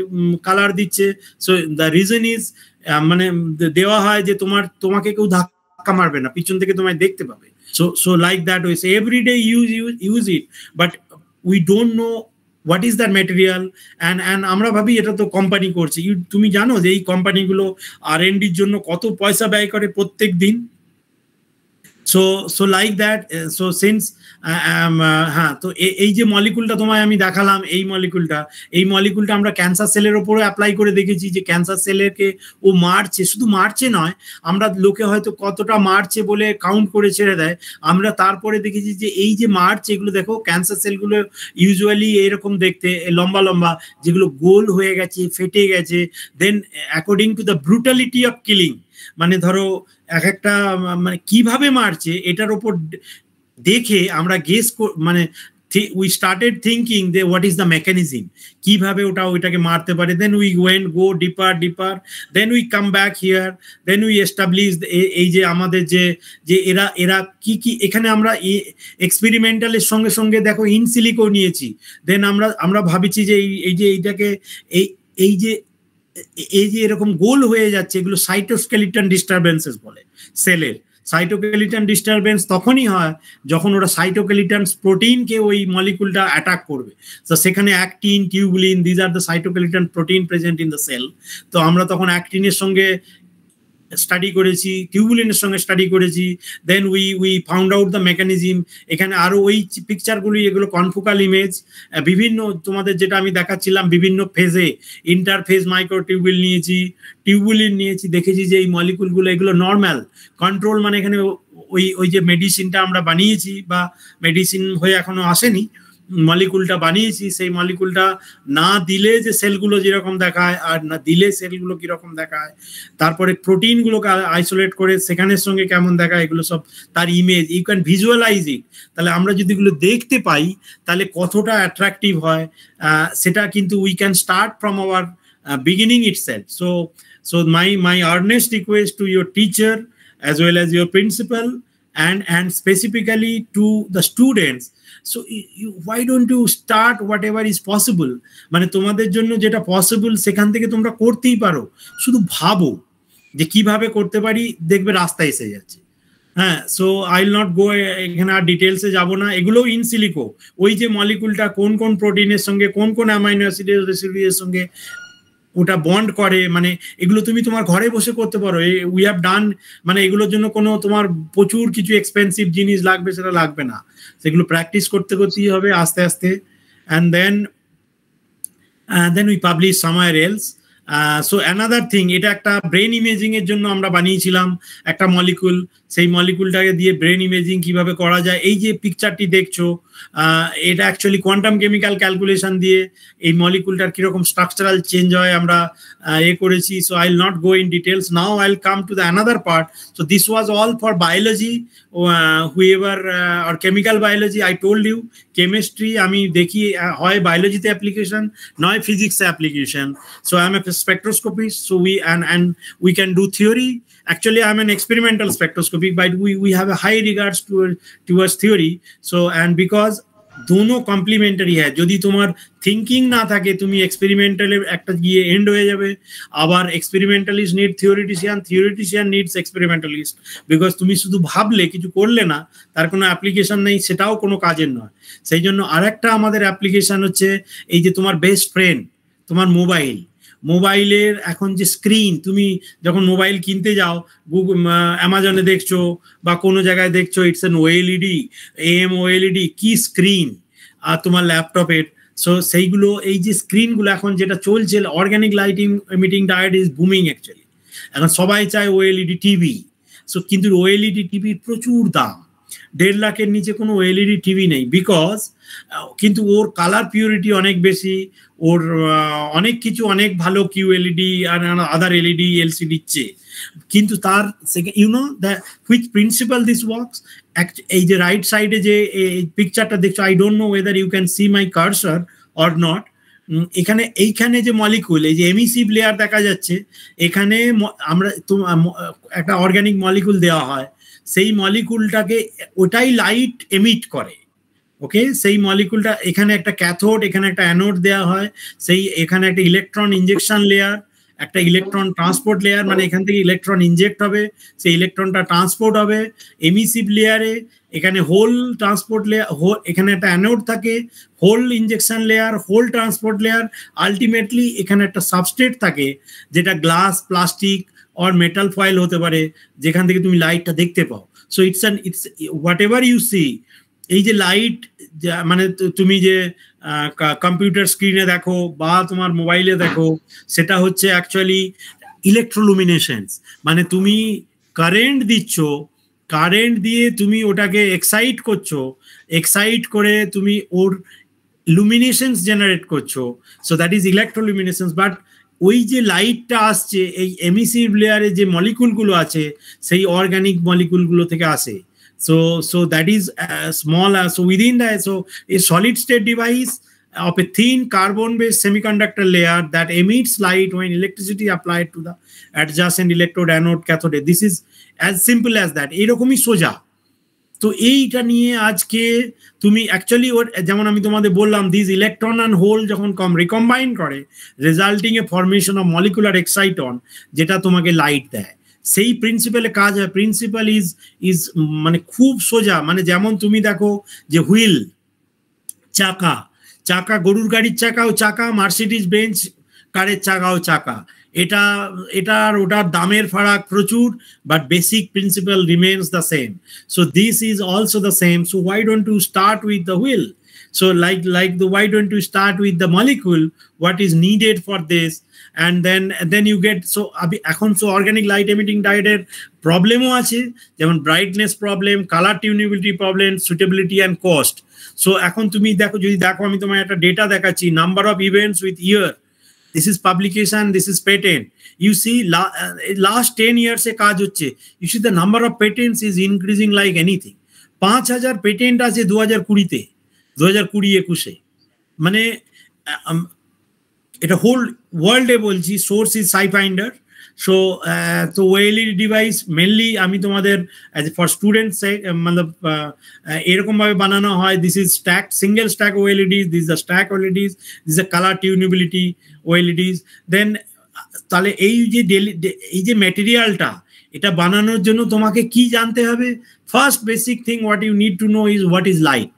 কালার দিচ্ছে। সো দ্য রিজন ইজ, মানে দেওয়া হয় যে তোমাকে কেউ ধাক্কা মারবে না, পিছন থেকে তোমায় দেখতে পাবে। So like that way everyday use it, but we don't know what is that material. And আমরা ভাবি এটা তো কোম্পানি করছে। তুমি জানো যে এই কোম্পানিগুলো R&Dর জন্য কত পয়সা ব্যয় করে প্রত্যেক দিন। so like that so since হ্যাঁ তো এই যে মলিকুলটা তোমায় আমি দেখালাম এই মলিকুলটা আমরা ক্যান্সার সেলের উপরে অ্যাপ্লাই করে দেখেছি যে ক্যান্সার সেলেরকে ও মারছে, শুধু মারছে নয়, আমরা লোকে হয়তো কতটা মারছে বলে কাউন্ট করে ছেড়ে দেয়, আমরা তারপরে দেখেছি যে এই যে মারছে এগুলো দেখো ক্যান্সার সেলগুলো ইউজুয়ালি এরকম দেখতে লম্বা লম্বা, যেগুলো গোল হয়ে গেছে, ফেটে গেছে। Then according to the brutality of killing, মানে ধরো এক একটা মানে কিভাবে মারছে এটার উপর দেখে আমরা গেস মানে we started thinking that what is the mechanism, কিভাবে ওটাকে মারতে পারে। then we go deeper, then we come back here, then we establish এই যে আমাদের যে এরা কি এখানে আমরা এক্সপেরিমেন্টালের সঙ্গে সঙ্গে দেখো ইন সিলিকো নিয়েছি। দেন আমরা ভাবিছি যে এই যে এইটাকে এই যে এরকম গোল হয়ে যাচ্ছে এগুলো সাইটোস্কেলিটন ডিস্টারবেন্সেস বলে। সেলের সাইটোকেলিটন ডিস্টারবেন্স তখনই হয় যখন ওরা সাইটোকেলিটন প্রোটিনকে ওই মলিকুলটা অ্যাটাক করবে। তো সেখানে actin, tubulin, these are the cytoskeleton protein present in the cell. তো আমরা তখন অ্যাক্টিনের সঙ্গে স্টাডি করেছি, টিউবুলিনের সঙ্গে স্টাডি করেছি। Then we found out the mechanism. এখানে আরো ওই পিকচারগুলি এগুলো কনফোকাল ইমেজ, বিভিন্ন তোমাদের যেটা আমি দেখাচ্ছিলাম বিভিন্ন ফেজে, ইন্টারফেজ মাইক্রোটিউবুল নিয়েছি, টিউবুলিন নিয়েছি, দেখেছি যে এই মলিকুলগুলো এগুলো নর্মাল কন্ট্রোল, মানে এখানে ওই যে মেডিসিনটা আমরা বানিয়েছি বা মেডিসিন হয়ে এখনো আসেনি, মলিকুলটা বানিয়েছি, সেই মলিকুলটা না দিলে যে সেলগুলো যেরকম দেখায় আর না দিলে সেলগুলো কিরকম দেখায়, তারপরে প্রোটিনগুলোকে আইসোলেট করে সেখানের সঙ্গে কেমন দেখায়, এগুলো সব তার ইমেজ, ইউ ক্যান ভিজুয়ালাইজ ইট। তাহলে আমরা যদি এগুলো দেখতে পাই তাহলে কতটা অ্যাট্রাকটিভ হয় সেটা কিন্তু we can start from our beginning itself. So my earnest request to your teacher as well as your principal and specifically to the students, so why don't you start whatever is possible, মানে তোমাদের জন্য যেটা possible সেখান থেকে তোমরা করতেই পারো, শুধু ভাবো যে কিভাবে করতে পারি, দেখবে রাস্তা এসে যাচ্ছে। হ্যাঁ, সো আই উইল নট গো, এখানে আর ডিটেলসে যাবো না। এগুলো ইন সিলিকো, ওই যে মলিকুলটা কোন কোন প্রোটিনের সঙ্গে কোন অ্যামাইনো অ্যাসিডের রেসিডিউয়ের সঙ্গে ওটা বন্ড করে, মানে এগুলো তুমি তোমার ঘরে বসে করতে পারো। উই হ্যাভ ডান, মানে এগুলোর জন্য কোনো তোমার প্রচুর কিছু এক্সপেন্সিভ জিনিস লাগবে সেটা লাগবে না, সেগুলো প্র্যাকটিস করতেই হবে আস্তে আস্তে। And then we publish somewhere else. So another thing, এটা একটা ব্রেন ইমেজিং এর জন্য আমরা বানিয়েছিলাম একটা মলিকুল, সেই মলিকুলটাকে দিয়ে ব্রেন ইমেজিং কিভাবে করা যায়। এই যে পিকচারটি দেখছো এটা অ্যাকচুয়ালি কোয়ান্টাম কেমিক্যাল ক্যালকুলেশন দিয়ে এই মলিকুলটার কিরকম স্ট্রাকচারাল চেঞ্জ হয় আমরা করেছি। So I will not go in details now, I will come to the another part. So this was all for biology, however আর chemical biology. I told you chemistry আমি দেখি হয় বায়োলজিতে অ্যাপ্লিকেশন নয় ফিজিক্সে application. So I am a spectroscopist, so we can do theory. Actually I'm an experimental spectroscopist, but we have a high regards towards theory. So and because दोनों complimentary হয়, যদি তোমার থিঙ্কিং না থাকে তুমি এক্সপেরিমেন্টালে একটা গিয়ে এন্ড হয়ে যাবে। আবার এক্সপেরিমেন্টালিস্ট নিড থিওরিটিশিয়ান নিডস এক্সপেরিমেন্টালিস্ট, বিকজ তুমি শুধু ভাবলে কিছু করলে না, তার কোনো অ্যাপ্লিকেশন নেই, সেটাও কোনো কাজের নয়। সেই জন্য আরেকটা আমাদের অ্যাপ্লিকেশন হচ্ছে এই যে তোমার বেস্ট ফ্রেন্ড তোমার মোবাইলের এখন যে স্ক্রিন, তুমি যখন মোবাইল কিনতে যাও গুগল অ্যামাজনে দেখছো বা কোনো জায়গায় দেখছো ইটস এন ওএলইডি, OLED কি স্ক্রিন আর তোমার ল্যাপটপের। সো সেইগুলো এই যে স্ক্রিনগুলো এখন যেটা চলছে, organic lighting emitting diode is booming actually. এখন সবাই চায় OLED টিভি। সো কিন্তু OLED টিভির প্রচুর দাম, 1.5 লাখের নিচে কোনো OLED টিভি নেই, বিকজ কিন্তু ওর কালার পিউরিটি অনেক বেশি, ওর অনেক কিছু অনেক ভালো QLED আর আদার LED LCD চেয়ে। কিন্তু তার you know the which principle this works, এই যে রাইট সাইডে যে পিকচারটা দেখছো, I don't know whether you can see my cursor or not. এইখানে যে মলিকুল, এই যে এমিসিভ লেয়ার দেখা যাচ্ছে, এখানে আমরা একটা অর্গানিক মলিকুল দেওয়া হয়, সেই মলিকুলটাকে ওটাই লাইট এমিট করে। ওকে, সেই মলিকুলটা এখানে একটা ক্যাথোড, এখানে একটা অ্যানোড দেওয়া হয়, সেই এখানে একটা ইলেকট্রন ইনজেকশন লেয়ার, একটা ইলেকট্রন ট্রান্সপোর্ট লেয়ার, মানে এখান থেকে ইলেকট্রন ইনজেক্ট হবে, সেই ইলেকট্রনটা ট্রান্সপোর্ট হবে এমিসিভ লেয়ারে। এখানে হোল ট্রান্সপোর্ট লেয়ার, এখানে একটা অ্যানোড থাকে, hole injection layer, hole transport layer, ultimately এখানে একটা সাবস্ট্রেট থাকে যেটা glass, plastic or metal foil হতে পারে, যেখান থেকে তুমি লাইটটা দেখতে পাও। So it's whatever you see, এই যে লাইট মানে তুমি যে কম্পিউটার স্ক্রিনে দেখো বা তোমার মোবাইলে দেখো, সেটা হচ্ছে অ্যাকচুয়ালি ইলেকট্রোলুমিনেশনস। মানে তুমি কারেন্ট দিচ্ছ, কারেন্ট দিয়ে তুমি ওটাকে এক্সাইট করছো, এক্সাইট করে তুমি ওর লুমিনেশনস জেনারেট করছো, সো দ্যাট ইজ ইলেকট্রোলুমিনেশনস। বাট ওই যে লাইটটা আসছে এই এমিসিভ লেয়ারে যে মলিকুলগুলো আছে সেই অর্গানিক মলিকুলগুলো থেকে আসে। So that is small. So within that, so a solid state device of a thin carbon-based semiconductor layer that emits light when electricity applied to the adjacent electrode, anode, cathode. This is as simple as that. এরকমই সোজা। তো এইটা নিয়ে আজকে তুমি actually ওর যেমন আমি তোমাদের বললাম, দিস ইলেকট্রন অ্যান্ড হোল যখন রিকম্বাইন করে, resulting A formation of molecular exciton, যেটা তোমাকে লাইট দেয়, সেই প্রিন্সিপালে কাজ হয়। প্রিন্সিপাল ইজ মানে খুব সোজা। মানে যেমন তুমি দেখো যে হুইল, চাকা, চাকা গরুর গাড়ির চাকাও চাকা, মার্সিডিজ বেঞ্চ কারের চাকাও চাকা। এটার ওটার দামের ফারাক প্রচুর, but basic principle remains the same. So this is also the same. So why don't you start with the wheel? So like the why don't you start with the molecule, what is needed for this, and then you get so এখন so organic light emitting dioder প্রবলেমও আছে, যেমন brightness problem, colour tunability problem, suitability and cost. So এখন তুমি দেখো, যদি দেখো আমি তোমার একটা ডেটা দেখাচ্ছি, number of events with year, this is publication, this is patent. You see last 10 years এ কাজ হচ্ছে, you see the number of patents is increasing like anything. 5000 patent আছে 2020-তে, 2020-21-এ। মানে এটা হোল ওয়ার্ল্ডে বলছি, সোর্স ইজ সাইফাইন্ডার। সো তো ওএলইডি ডিভাইস মেনলি আমি তোমাদের ফর স্টুডেন্টস মানে এরকম ভাবে বানানো হয়। This is stack, single stack OLEDs, this the stack OLEDs, this the colour tunability OLEDs. Then তাহলে এই যে ম্যাটেরিয়ালটা, এটা বানানোর জন্য তোমাকে কি জানতে হবে? First basic thing what you need to know is what is light.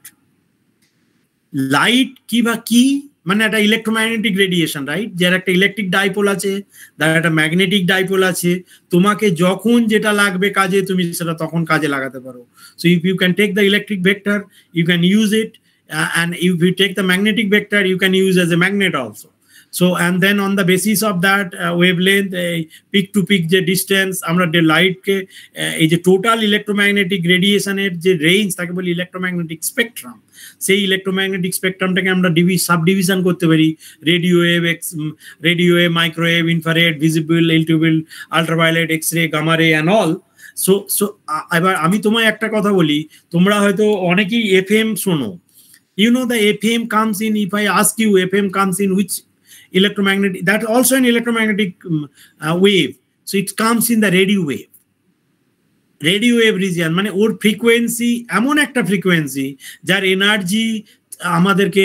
Light কি বা কি, মানে একটা ইলেকট্রোম্যাগনেটিক রেডিয়েশন, রাইট? যার একটা ইলেকট্রিক ডাইপোল আছে, যার একটা ম্যাগনেটিক ডাইপোল আছে। তোমাকে যখন যেটা লাগবে কাজে, তুমি সেটা তখন কাজে লাগাতে পারো। So if you can take the electric vector, you can use it, and if you take the magnetic vector, you can use as a magnet also. So and then on the basis of that wavelength, peak to peak যে distance, আমরা light কে এই যে total electromagnetic রেডিয়েশনের যে range তাকে বলি electromagnetic spectrum. সেই ইলেকট্রোম্যাগনেটিক স্পেকট্রামটাকে আমরা সাব ডিভিশন করতে পারি, radio wave, microwave, infrared, visible, ultraviolet, ultraviolet, X-ray, gamma ray and all. So এবার আমি তোমায় একটা কথা বলি, তোমরা হয়তো অনেকেই এফএম শোনো। You know the FM comes in, if I ask you FM comes in which electromagnetic, that also an electromagnetic wave. So it comes in the radio wave. Radio wave region, মানে ওর frequency এমন একটা frequency যার energy আমাদেরকে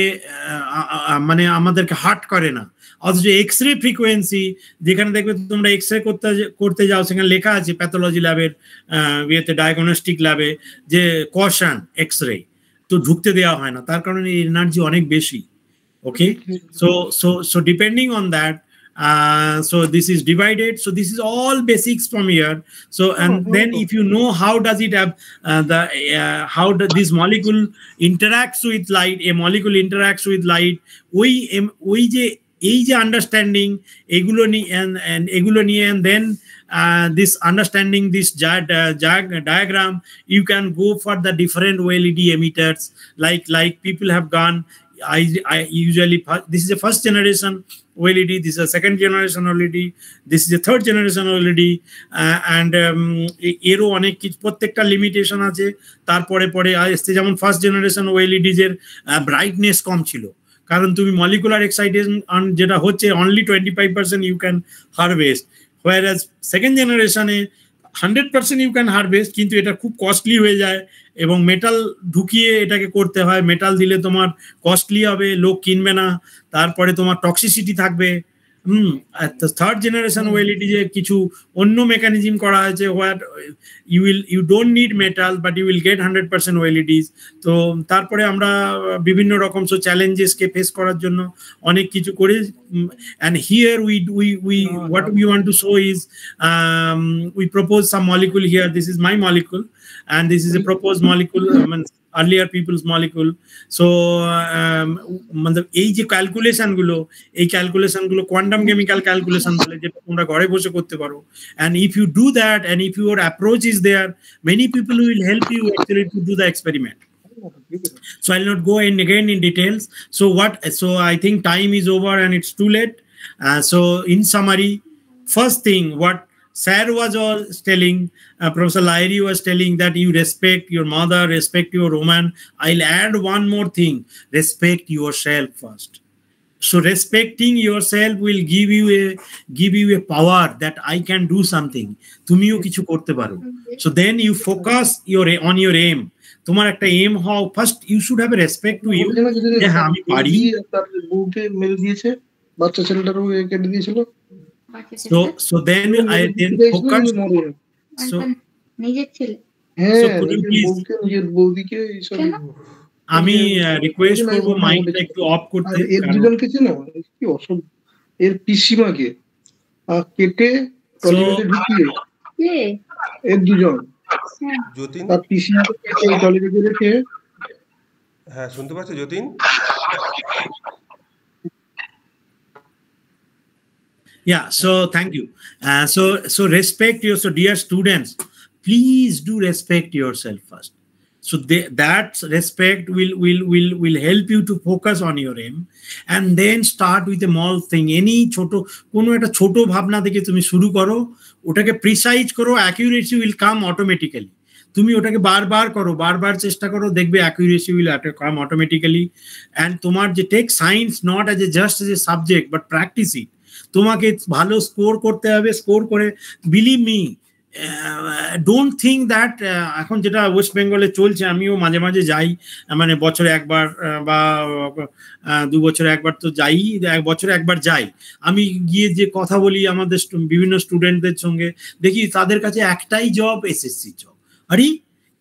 heart করে না। অথচ x-ray frequency, যেখানে দেখবে তোমরা এক্সরে করতে যাও, সেখানে লেখা আছে প্যাথোলজি ল্যাবের ইয়েতে, ডায়াগনস্টিক ল্যাবে, যে কশন এক্সরে, তো ঢুকতে দেওয়া হয় না, তার কারণে এনার্জি অনেক বেশি। ওকে, so depending on that, so this is divided. So this is all basics from here. So and then if you know how does it have how does this molecule interacts with light, a molecule interacts with light, ওই যে এই যে understanding এগুলো নিয়ে and then this understanding this diagram, you can go for the different OLED emitters like people have gone. I usually, this is a first generation OLED, this is a second generation OLED, this is a third generation OLED, and এরও অনেক কিছু প্রত্যেকটা limitation আছে। তারপরে আসছে যেমন first generation OLED এর brightness কম ছিল, কারণ তুমি মলিকুলার এক্সাইটেশন যেটা হচ্ছে only 25% you can harvest, whereas second জেনারেশনে 100% ইউ ক্যান হারভেস্ট, কিন্তু এটা খুব কস্টলি হয়ে যায় এবং মেটাল ঢুকিয়ে এটাকে করতে হয়। মেটাল দিলে তোমার কস্টলি হবে, লোক কিনবে না, তারপরে তোমার টক্সিসিটি থাকবে। থার্ড জেনারেশন ওএলইডি যে কিছু অন্য মেকানিজম করা হয়েছে, what you don't need metal but you will get 100% OLEDs. তো তারপরে আমরা বিভিন্ন রকম চ্যালেঞ্জেসকে ফেস করার জন্য অনেক কিছু করি। and here we what we want to show is we propose some molecule here. This is my molecule. and this is a proposed molecule, earlier people's molecule. So मतलब এই যে ক্যালকুলেশন গুলো কোয়ান্টাম কেমিক্যাল ক্যালকুলেশন বলে, যেটা তোমরা ঘরে বসে করতে পারো। and if you do that, and if your approach is there, many people will help you actually to do the experiment. So I'll not go in again in details. So I think time is over and it's too late. So in summary, first thing, what Sir was all telling, Professor Lahiri was telling, that you respect your mother, respect your woman. I'll add one more thing: respect yourself first. So respecting yourself will give you a power that I can do something. তুমিও কিছু করতে পারো। So then you focus on your aim. তোমার একটা aim how first you should have a respect to you, যে হ্যাঁ আমি পারি। তার বউকে মেল দিয়েছে, বাচ্চা ছেলেটারও কেটে দিয়েছিল। So then I then focus. So নিজের ছেলে, হ্যাঁ, নিজের বৌদিকে এইসব। আমি রিকোয়েস্ট করবো মাইকটা একটু অফ করতে। এর দুজনকে চেনো? কি অসভ্য! এর পিসিমাকে কেটে টলিগঞ্জে ঢুকিয়ে, এর দুজন যতীন, তার পিসিমাকে কেটে টলিগঞ্জে রেখে। হ্যাঁ শুনতে পাচ্ছ Jatin? Yeah, so thank you. So respect your, so dear students, please do respect yourself first. So that respect will help you to focus on your aim, and then start with a small thing. Any ছোট কোনো একটা ছোট ভাবনা থেকে তুমি শুরু করো, ওটাকে প্রিসাইজ করো, accuracy will come automatically. তুমি ওটাকে বারবার চেষ্টা করো, দেখবে accuracy will come automatically. And তোমার যে take science not as a just as a subject but practice it. তোমাকে ভালো স্কোর করতে হবে, স্কোর করে, believe me, don't think that এখন যেটা ওয়েস্ট বেঙ্গলে চলছে, আমিও মাঝে মাঝে যাই, মানে বছরে একবার বা 2 বছরে একবার তো যাই, 1 বছরে একবার যাই। আমি গিয়ে যে কথা বলি আমাদের বিভিন্ন স্টুডেন্টদের সঙ্গে, দেখি তাদের কাছে একটাই জব, এসএসসি জব। আরে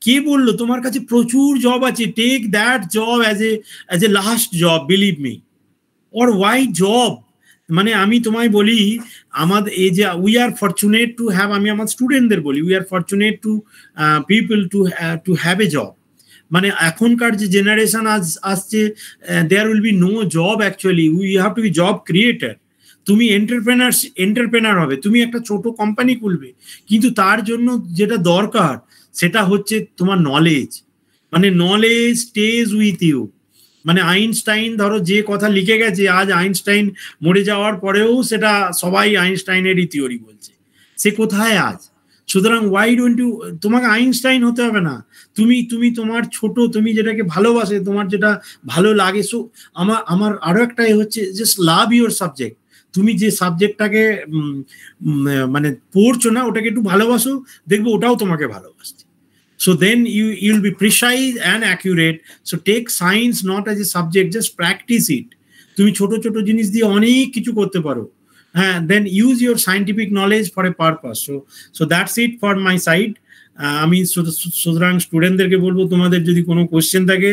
কে বললো তোমার কাছে প্রচুর জব আছে? Take that job as a last job, believe me. Or why job? মানে আমি তোমায় বলি, আমাদের এই যে we are fortunate to have, আমি আমার স্টুডেন্টদের বলি, we are fortunate to people to have a job. মানে এখনকার যে জেনারেশন আসছে, there will be no job actually, we have to be job creator. তুমি এন্টারপ্রেনার হবে, তুমি একটা ছোট কোম্পানি খুলবে, কিন্তু তার জন্য যেটা দরকার সেটা হচ্ছে তোমার নলেজ। মানে নলেজ স্টেজ উইথ ইউ। মানে আইনস্টাইন ধরো যে কথা লিখে গেছে, আজ আইনস্টাইন মরে যাওয়ার পরেও সেটা সবাই আইনস্টাইনেরই থিওরি বলছে, সে কোথায় আজ? সুতরাং ওয়াই ডোন্ট ইউ, তোমাকে আইনস্টাইন হতে হবে না, তুমি তোমার ছোট, তুমি যেটাকে ভালোবাসে, তোমার যেটা ভালো লাগে। সো আমার আরো একটা হচ্ছে, জাস্ট লাভ ইউর সাবজেক্ট। তুমি যে সাবজেক্টটাকে মানে পড়ছো না, ওটাকে একটু ভালোবাসো, দেখবে ওটাও তোমাকে ভালোবাসছে। So then you'll be precise and accurate. So take science not as a subject, just practice it. তুমি ছোট ছোট জিনিস দিয়ে অনেক কিছু করতে পারো। হ্যাঁ, then use your scientific knowledge for a purpose. So that's it for my side. আমি সুতরাং স্টুডেন্টদেরকে বলবো, তোমাদের যদি কোনো কোশ্চেন থাকে,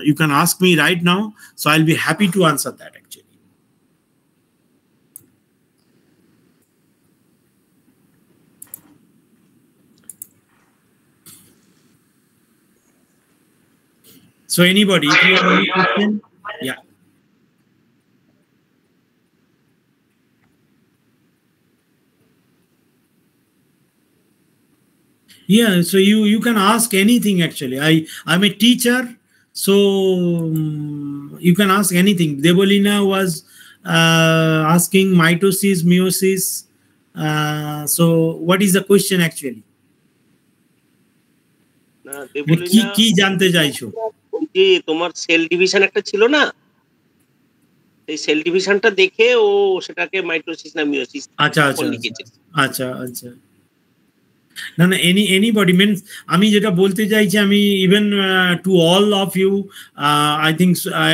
you can ask me right now. So I'll be happy to answer that actually. So anybody, if you have any question, yeah. Yeah, so you can ask anything actually. I'm a teacher, so you can ask anything. Debolina was asking mitosis, meiosis. So what is the question actually? কি জানতে চাইছো? যে তোমার cell division একটা ছিল না, এই sell ডিভিশনটা দেখে ও সেটাকে মাইটোসিস না মিওসিস আচ্ছা না এনিবডি মিন্স, আমি যেটা বলতে চাইছি, আমি even to all of you, I think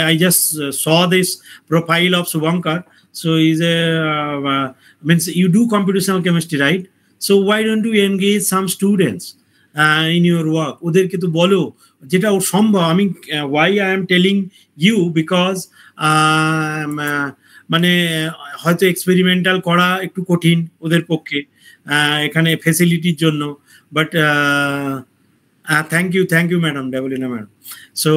I just saw this profile of Shubhankar, so is a means you do computational chemistry, right? So why don't you engage some students in your work? ওদেরকে তো বলো যেটা ওর সম্ভব। আমি why I am telling you, because মানে হয়তো experimental করা একটু কঠিন ওদের পক্ষে, এখানে ফেসিলিটির জন্য, but thank you madam, Debolina madam. So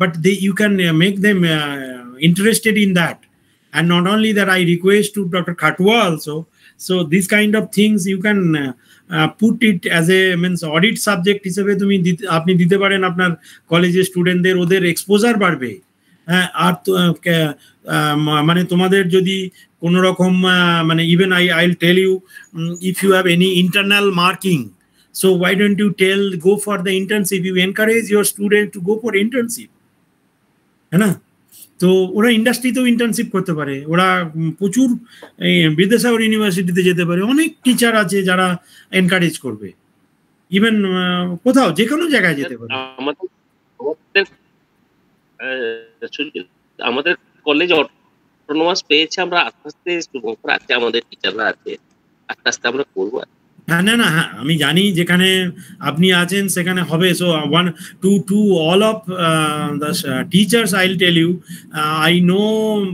but you can make them interested in that. And not only that, I request to Dr. Khatua also, so these kind of things you can put it as a means audit subject হিসেবে তুমি আপনি দিতে পারেন আপনার কলেজের স্টুডেন্টদের, ওদের exposure বাড়বে। আর মানে তোমাদের যদি কোনো রকম মানে even I'll tell you, if you have any internal marking, so why don't you go for the internship? You encourage your student to go for internship, है ना? তো ওরা ইন্ডাস্ট্রিতেও ইন্টার্নশিপ করতে পারে, ওরা প্রচুর বিদ্যাসাগর ইউনিভার্সিটিতে যেতে পারে, অনেক টিচার আছে যারা এনকারেজ করবে, ইভেন কোথাও যে কোনো জায়গায় যেতে পারে। আমাদের কলেজ অটোনোমাস পেয়েছে, আমরা আস্তে আস্তে স্টুডেন্টরা আছে, আমাদের টিচাররা আছে, আস্তে আস্তে আমরা করবো। না আমি জানি যেখানে আপনি আছেন সেখানে হবে। So one to all of the teachers, I'll tell you, I know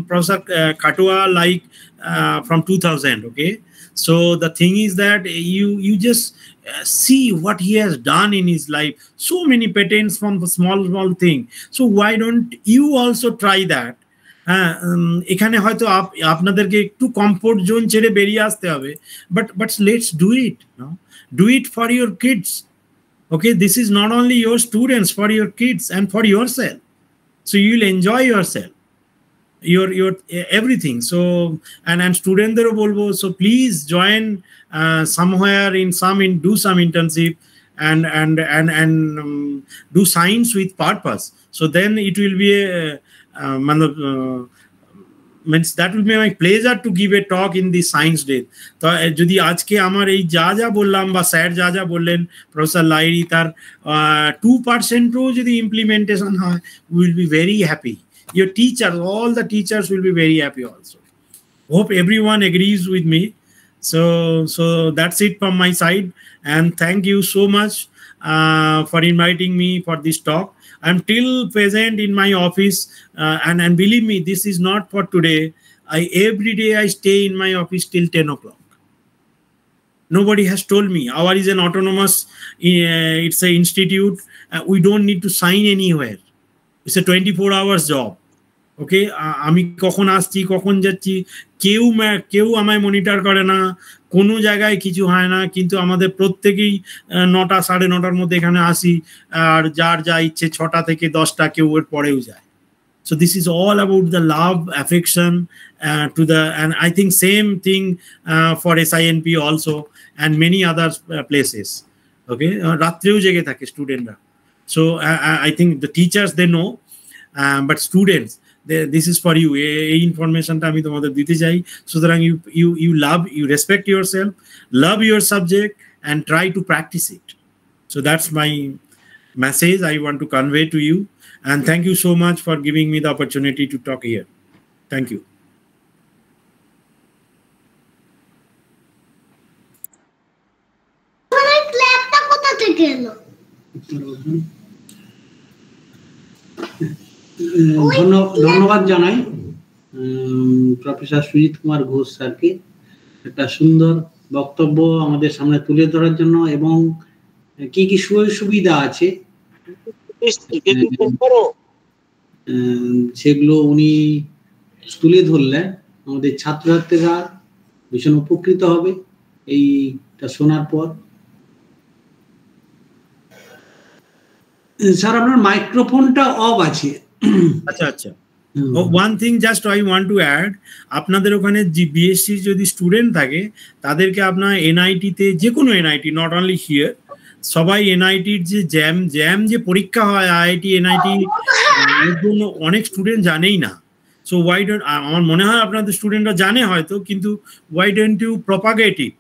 Professor Khatua like from 2000, okay? So the thing is that you just see what he has done in his life, so many patents from the small thing. So why don't you also try that? এখানে হয়তো আপনাদেরকে একটু comfort zone ছেড়ে বেরিয়ে আসতে হবে, but let's do it for your kids, okay? This is not only your students, for your kids and for yourself, so you will enjoy yourself, your everything. So and studentদেরও বলবো, so please join somewhere do some internship and do science with purpose. So then it will be a means that will be my pleasure to give a talk in the science day. তো যদি আজকে আমার এই যা বললাম বা sir যা বললেন প্রফেসর লাইরি, তার 2%ও যদি ইমপ্লিমেন্টেশন হয়, we will be very happy. Your teachers, all the teachers will be very happy also. Hope everyone agrees with me. So that's it from my side, and thank you so much for inviting me for this talk. I'm still present in my office, and believe me, this is not for today. Every day I stay in my office till 10 o'clock. Nobody has told me. Our is an autonomous, it's an institute. We don't need to sign anywhere. It's a 24 hours job. ওকে, আমি কখন আসছি কখন যাচ্ছি কেউ আমায় monitor করে না, কোনো জায়গায় কিছু হয় না, কিন্তু আমাদের প্রত্যেকেই 9টা 9:30 মধ্যে এখানে আসি, আর যার যা ইচ্ছে 6টা থেকে 10টা, কেউ এর পরেও যায়। So this is all about the love, affection and I think same thing for SINP also and many other places. Okay, রাত্রেও জেগে থাকে স্টুডেন্টরা। So I think the teachers, they know, but students, this is for you. এই ইনফরমেশনটা আমি তোমাদের দিতে চাই। সুতরাং you respect yourself, love your subject and try to practice it. So that's my message I want to convey to you, and thank you so much for giving me the opportunity to talk here. Thank you. ধন্যবাদ জানাই professor Sujit Kumar Ghosh স্যারকে একটা সুন্দর বক্তব্য আমাদের সামনে তুলে ধরার জন্য, এবং কি কি সুবিধা আছে সেগুলো উনি তুলে ধরলেন। আমাদের ছাত্রছাত্রীরা ভীষণ উপকৃত হবে এইটা শোনার পর। স্যার আপনার মাইক্রোফোনটা অফ আছে। আচ্ছা one thing just I want to add, আপনাদের ওখানে বিএসসি যদি স্টুডেন্ট থাকে তাদেরকে আপনার এনআইটিতে, যে কোনো এনআইটি, নট অনলি হিয়ার, সবাই এনআইটির যে জ্যাম যে পরীক্ষা হয় আইআইটি এনআইটি, এর জন্য অনেক স্টুডেন্ট জানেই না। সো ওয়াই ডোন্ট, আমার মনে হয় আপনাদের স্টুডেন্টরা জানে হয়তো, কিন্তু why don't you propagate it,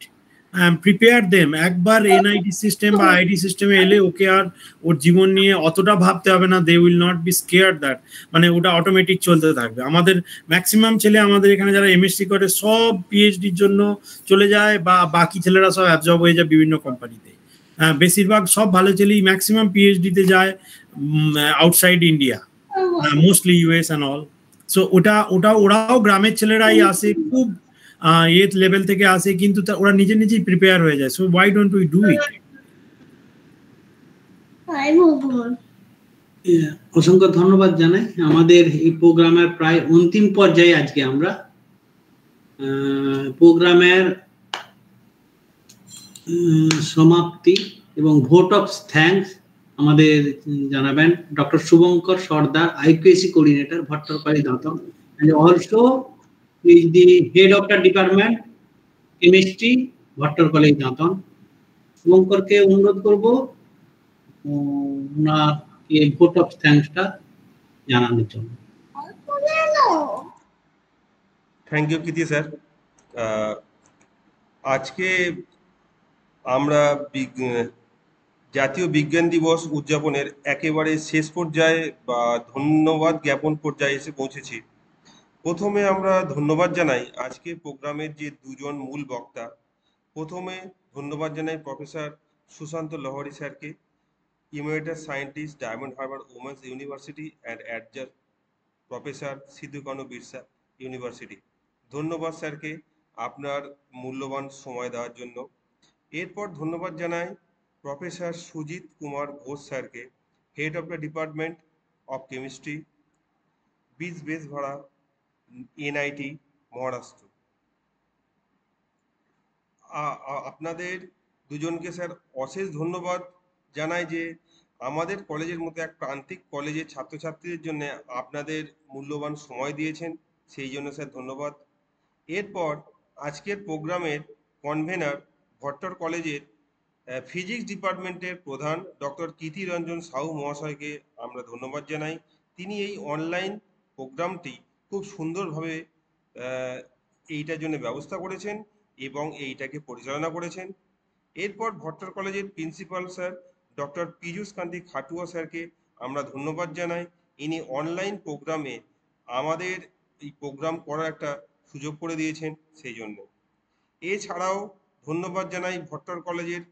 prepare them. একবার এনআইটি সিস্টেম বা আইআইটি সিস্টেমে এলে ওকে আর ওর জীবন নিয়ে অতটা ভাবতে হবে না। They will not be scared that, মানে ওটা অটোমেটিক চলতে থাকবে। আমাদের ম্যাক্সিমাম ছেলে আমাদের এখানে যারা এমএসসি করে সব পিএইচডির জন্য চলে যায়, বা বাকি ছেলেরা সব অ্যাবজর্ব হয়ে যায় বিভিন্ন কোম্পানিতে। বেশিরভাগ সব ভালো ছেলেই ম্যাক্সিমাম পিএইচডিতে যায় outside India, mostly US and all. So ওরাও গ্রামের ছেলেরাই আসে, খুব এইথ লেভেল থেকে আসে, কিন্তু ওরা নিজে নিজেই প্রিপেয়ার হয়ে যায়। So why don't we do ইট? অসংখ্য ধন্যবাদ জানাই। আমাদের এই প্রোগ্রামের প্রায় অন্তিম পর্যায়ে আজকে আমরা প্রোগ্রামের সমাপ্তি এবং ভোট অফ থ্যাঙ্কস আমাদের জানাবেন doctor Shubhankar Sardar, IQAC coordinator, Bhatter College Dantan, and also is the head of the department chemistry, Bhatter College Dantan. শুভঙ্করকে অনুরোধ করব ওনাকে ভোট অফ থ্যাঙ্কসটা জানানোর জন্য। Thank you Kriti sir. আজকে আমরা জাতীয় বিজ্ঞান দিবস উদযাপনের একেবারে শেষ পর্যায়ে বা ধন্যবাদ জ্ঞাপন পর্যায়ে এসে পৌঁছেছি। প্রথমে আমরা ধন্যবাদ জানাই আজকে প্রোগ্রামের যে দুজন মূল বক্তা। প্রথমে ধন্যবাদ জানাই প্রফেসর সুশান্ত লহরি স্যারকে, emeritus scientist, diamond Harbour women's university and adjust professor Sidhu Kanu Birsa university. ধন্যবাদ স্যারকে আপনার মূল্যবান সময় দেওয়ার জন্য। এরপর ধন্যবাদ জানাই প্রফেসর সুজিত কুমার ঘোষ স্যারকে, head of the department of chemistry, বিজবেসভাড়া, এনআইটি, মহারাষ্ট্র। আপনাদের দুজনকে স্যার অশেষ ধন্যবাদ জানাই যে আমাদের কলেজের মতো এক প্রান্তিক কলেজের ছাত্রছাত্রীদের জন্য আপনাদের মূল্যবান সময় দিয়েছেন, সেই জন্য স্যার ধন্যবাদ। এরপর আজকের প্রোগ্রামের কনভেনার ভট্টর কলেজের ফিজিক্স ডিপার্টমেন্টের প্রধান ডক্টর কীর্তি রঞ্জন সাহু মহাশয়কে আমরা ধন্যবাদ জানাই। তিনি এই অনলাইন প্রোগ্রামটি খুব সুন্দরভাবে এইটার জন্য ব্যবস্থা করেছেন এবং এইটাকে পরিচালনা করেছেন। এরপর ভট্টর কলেজের প্রিন্সিপাল স্যার ডক্টর পীযূষ কান্তি খাটুয়া স্যারকে আমরা ধন্যবাদ জানাই। ইনি অনলাইন প্রোগ্রামে আমাদের এই প্রোগ্রাম করার একটা সুযোগ করে দিয়েছেন, সেই জন্য। এছাড়াও ধন্যবাদ জানাই ভট্টর কলেজের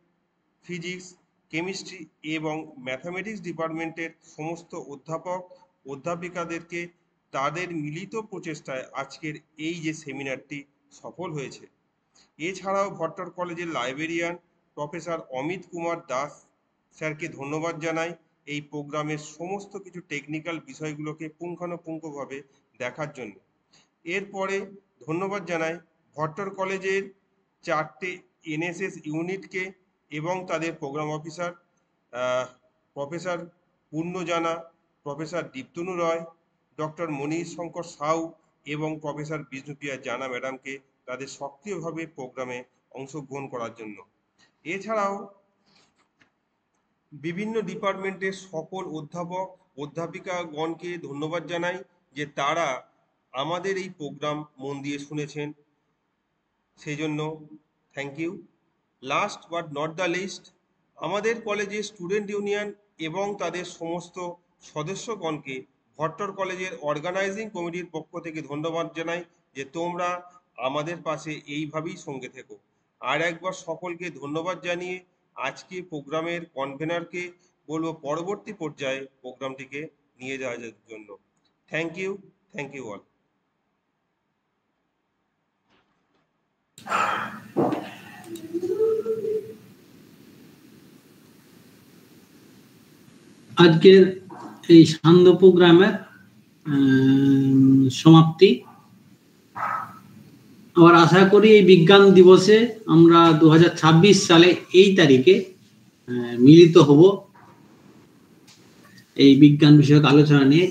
ফিজিক্স, কেমিস্ট্রি এবং ম্যাথামেটিক্স ডিপার্টমেন্টের সমস্ত অধ্যাপক অধ্যাপিকাদেরকে, তাদের মিলিত প্রচেষ্টায় আজকের এই যে সেমিনারটি সফল হয়েছে। এছাড়াও ভট্টর কলেজের লাইব্রেরিয়ান প্রফেসর অমিত কুমার দাস স্যারকে ধন্যবাদ জানাই এই প্রোগ্রামের সমস্ত কিছু টেকনিক্যাল বিষয়গুলোকে পুঙ্খানুপুঙ্খভাবে দেখার জন্য। এরপরে ধন্যবাদ জানাই ভট্টর কলেজের 4টে এনএসএস ইউনিটকে এবং তাদের programme officer professor Purnajana, professor Diptanu Roy, doctor Manish Shankar Sau এবং প্রফেসর বিষ্ণুপ্রিয়া জানা ম্যাডামকে তাদের সক্রিয়ভাবে প্রোগ্রামে অংশগ্রহণ করার জন্য। এছাড়াও বিভিন্ন ডিপার্টমেন্টের সকল অধ্যাপক অধ্যাপিকাগণকে ধন্যবাদ জানাই যে তারা আমাদের এই প্রোগ্রাম মন দিয়ে শুনেছেন, সেই জন্য thank you. Last but not the least, আমাদের কলেজের স্টুডেন্ট ইউনিয়ন এবং তাদের সমস্ত সদস্যগণকে ভট্টর কলেজের অর্গানাইজিং কমিটির পক্ষ থেকে ধন্যবাদ জানাই যে তোমরা আমাদের পাশে এইভাবেই সঙ্গে থেকো। আর একবার সকলকে ধন্যবাদ জানিয়ে আজকে প্রোগ্রামের কনভেনারকে বলবো পরবর্তী পর্যায়ে প্রোগ্রামটিকে নিয়ে যাওয়ার জন্য। Thank you all. আজকের এই সান্ধ্য প্রোগ্রামের সমাপ্তি। আবার আশা করি এই বিজ্ঞান দিবসে আমরা 2026 সালে এই তারিখে মিলিত হব এই বিজ্ঞান বিষয়ক আলোচনা নিয়ে।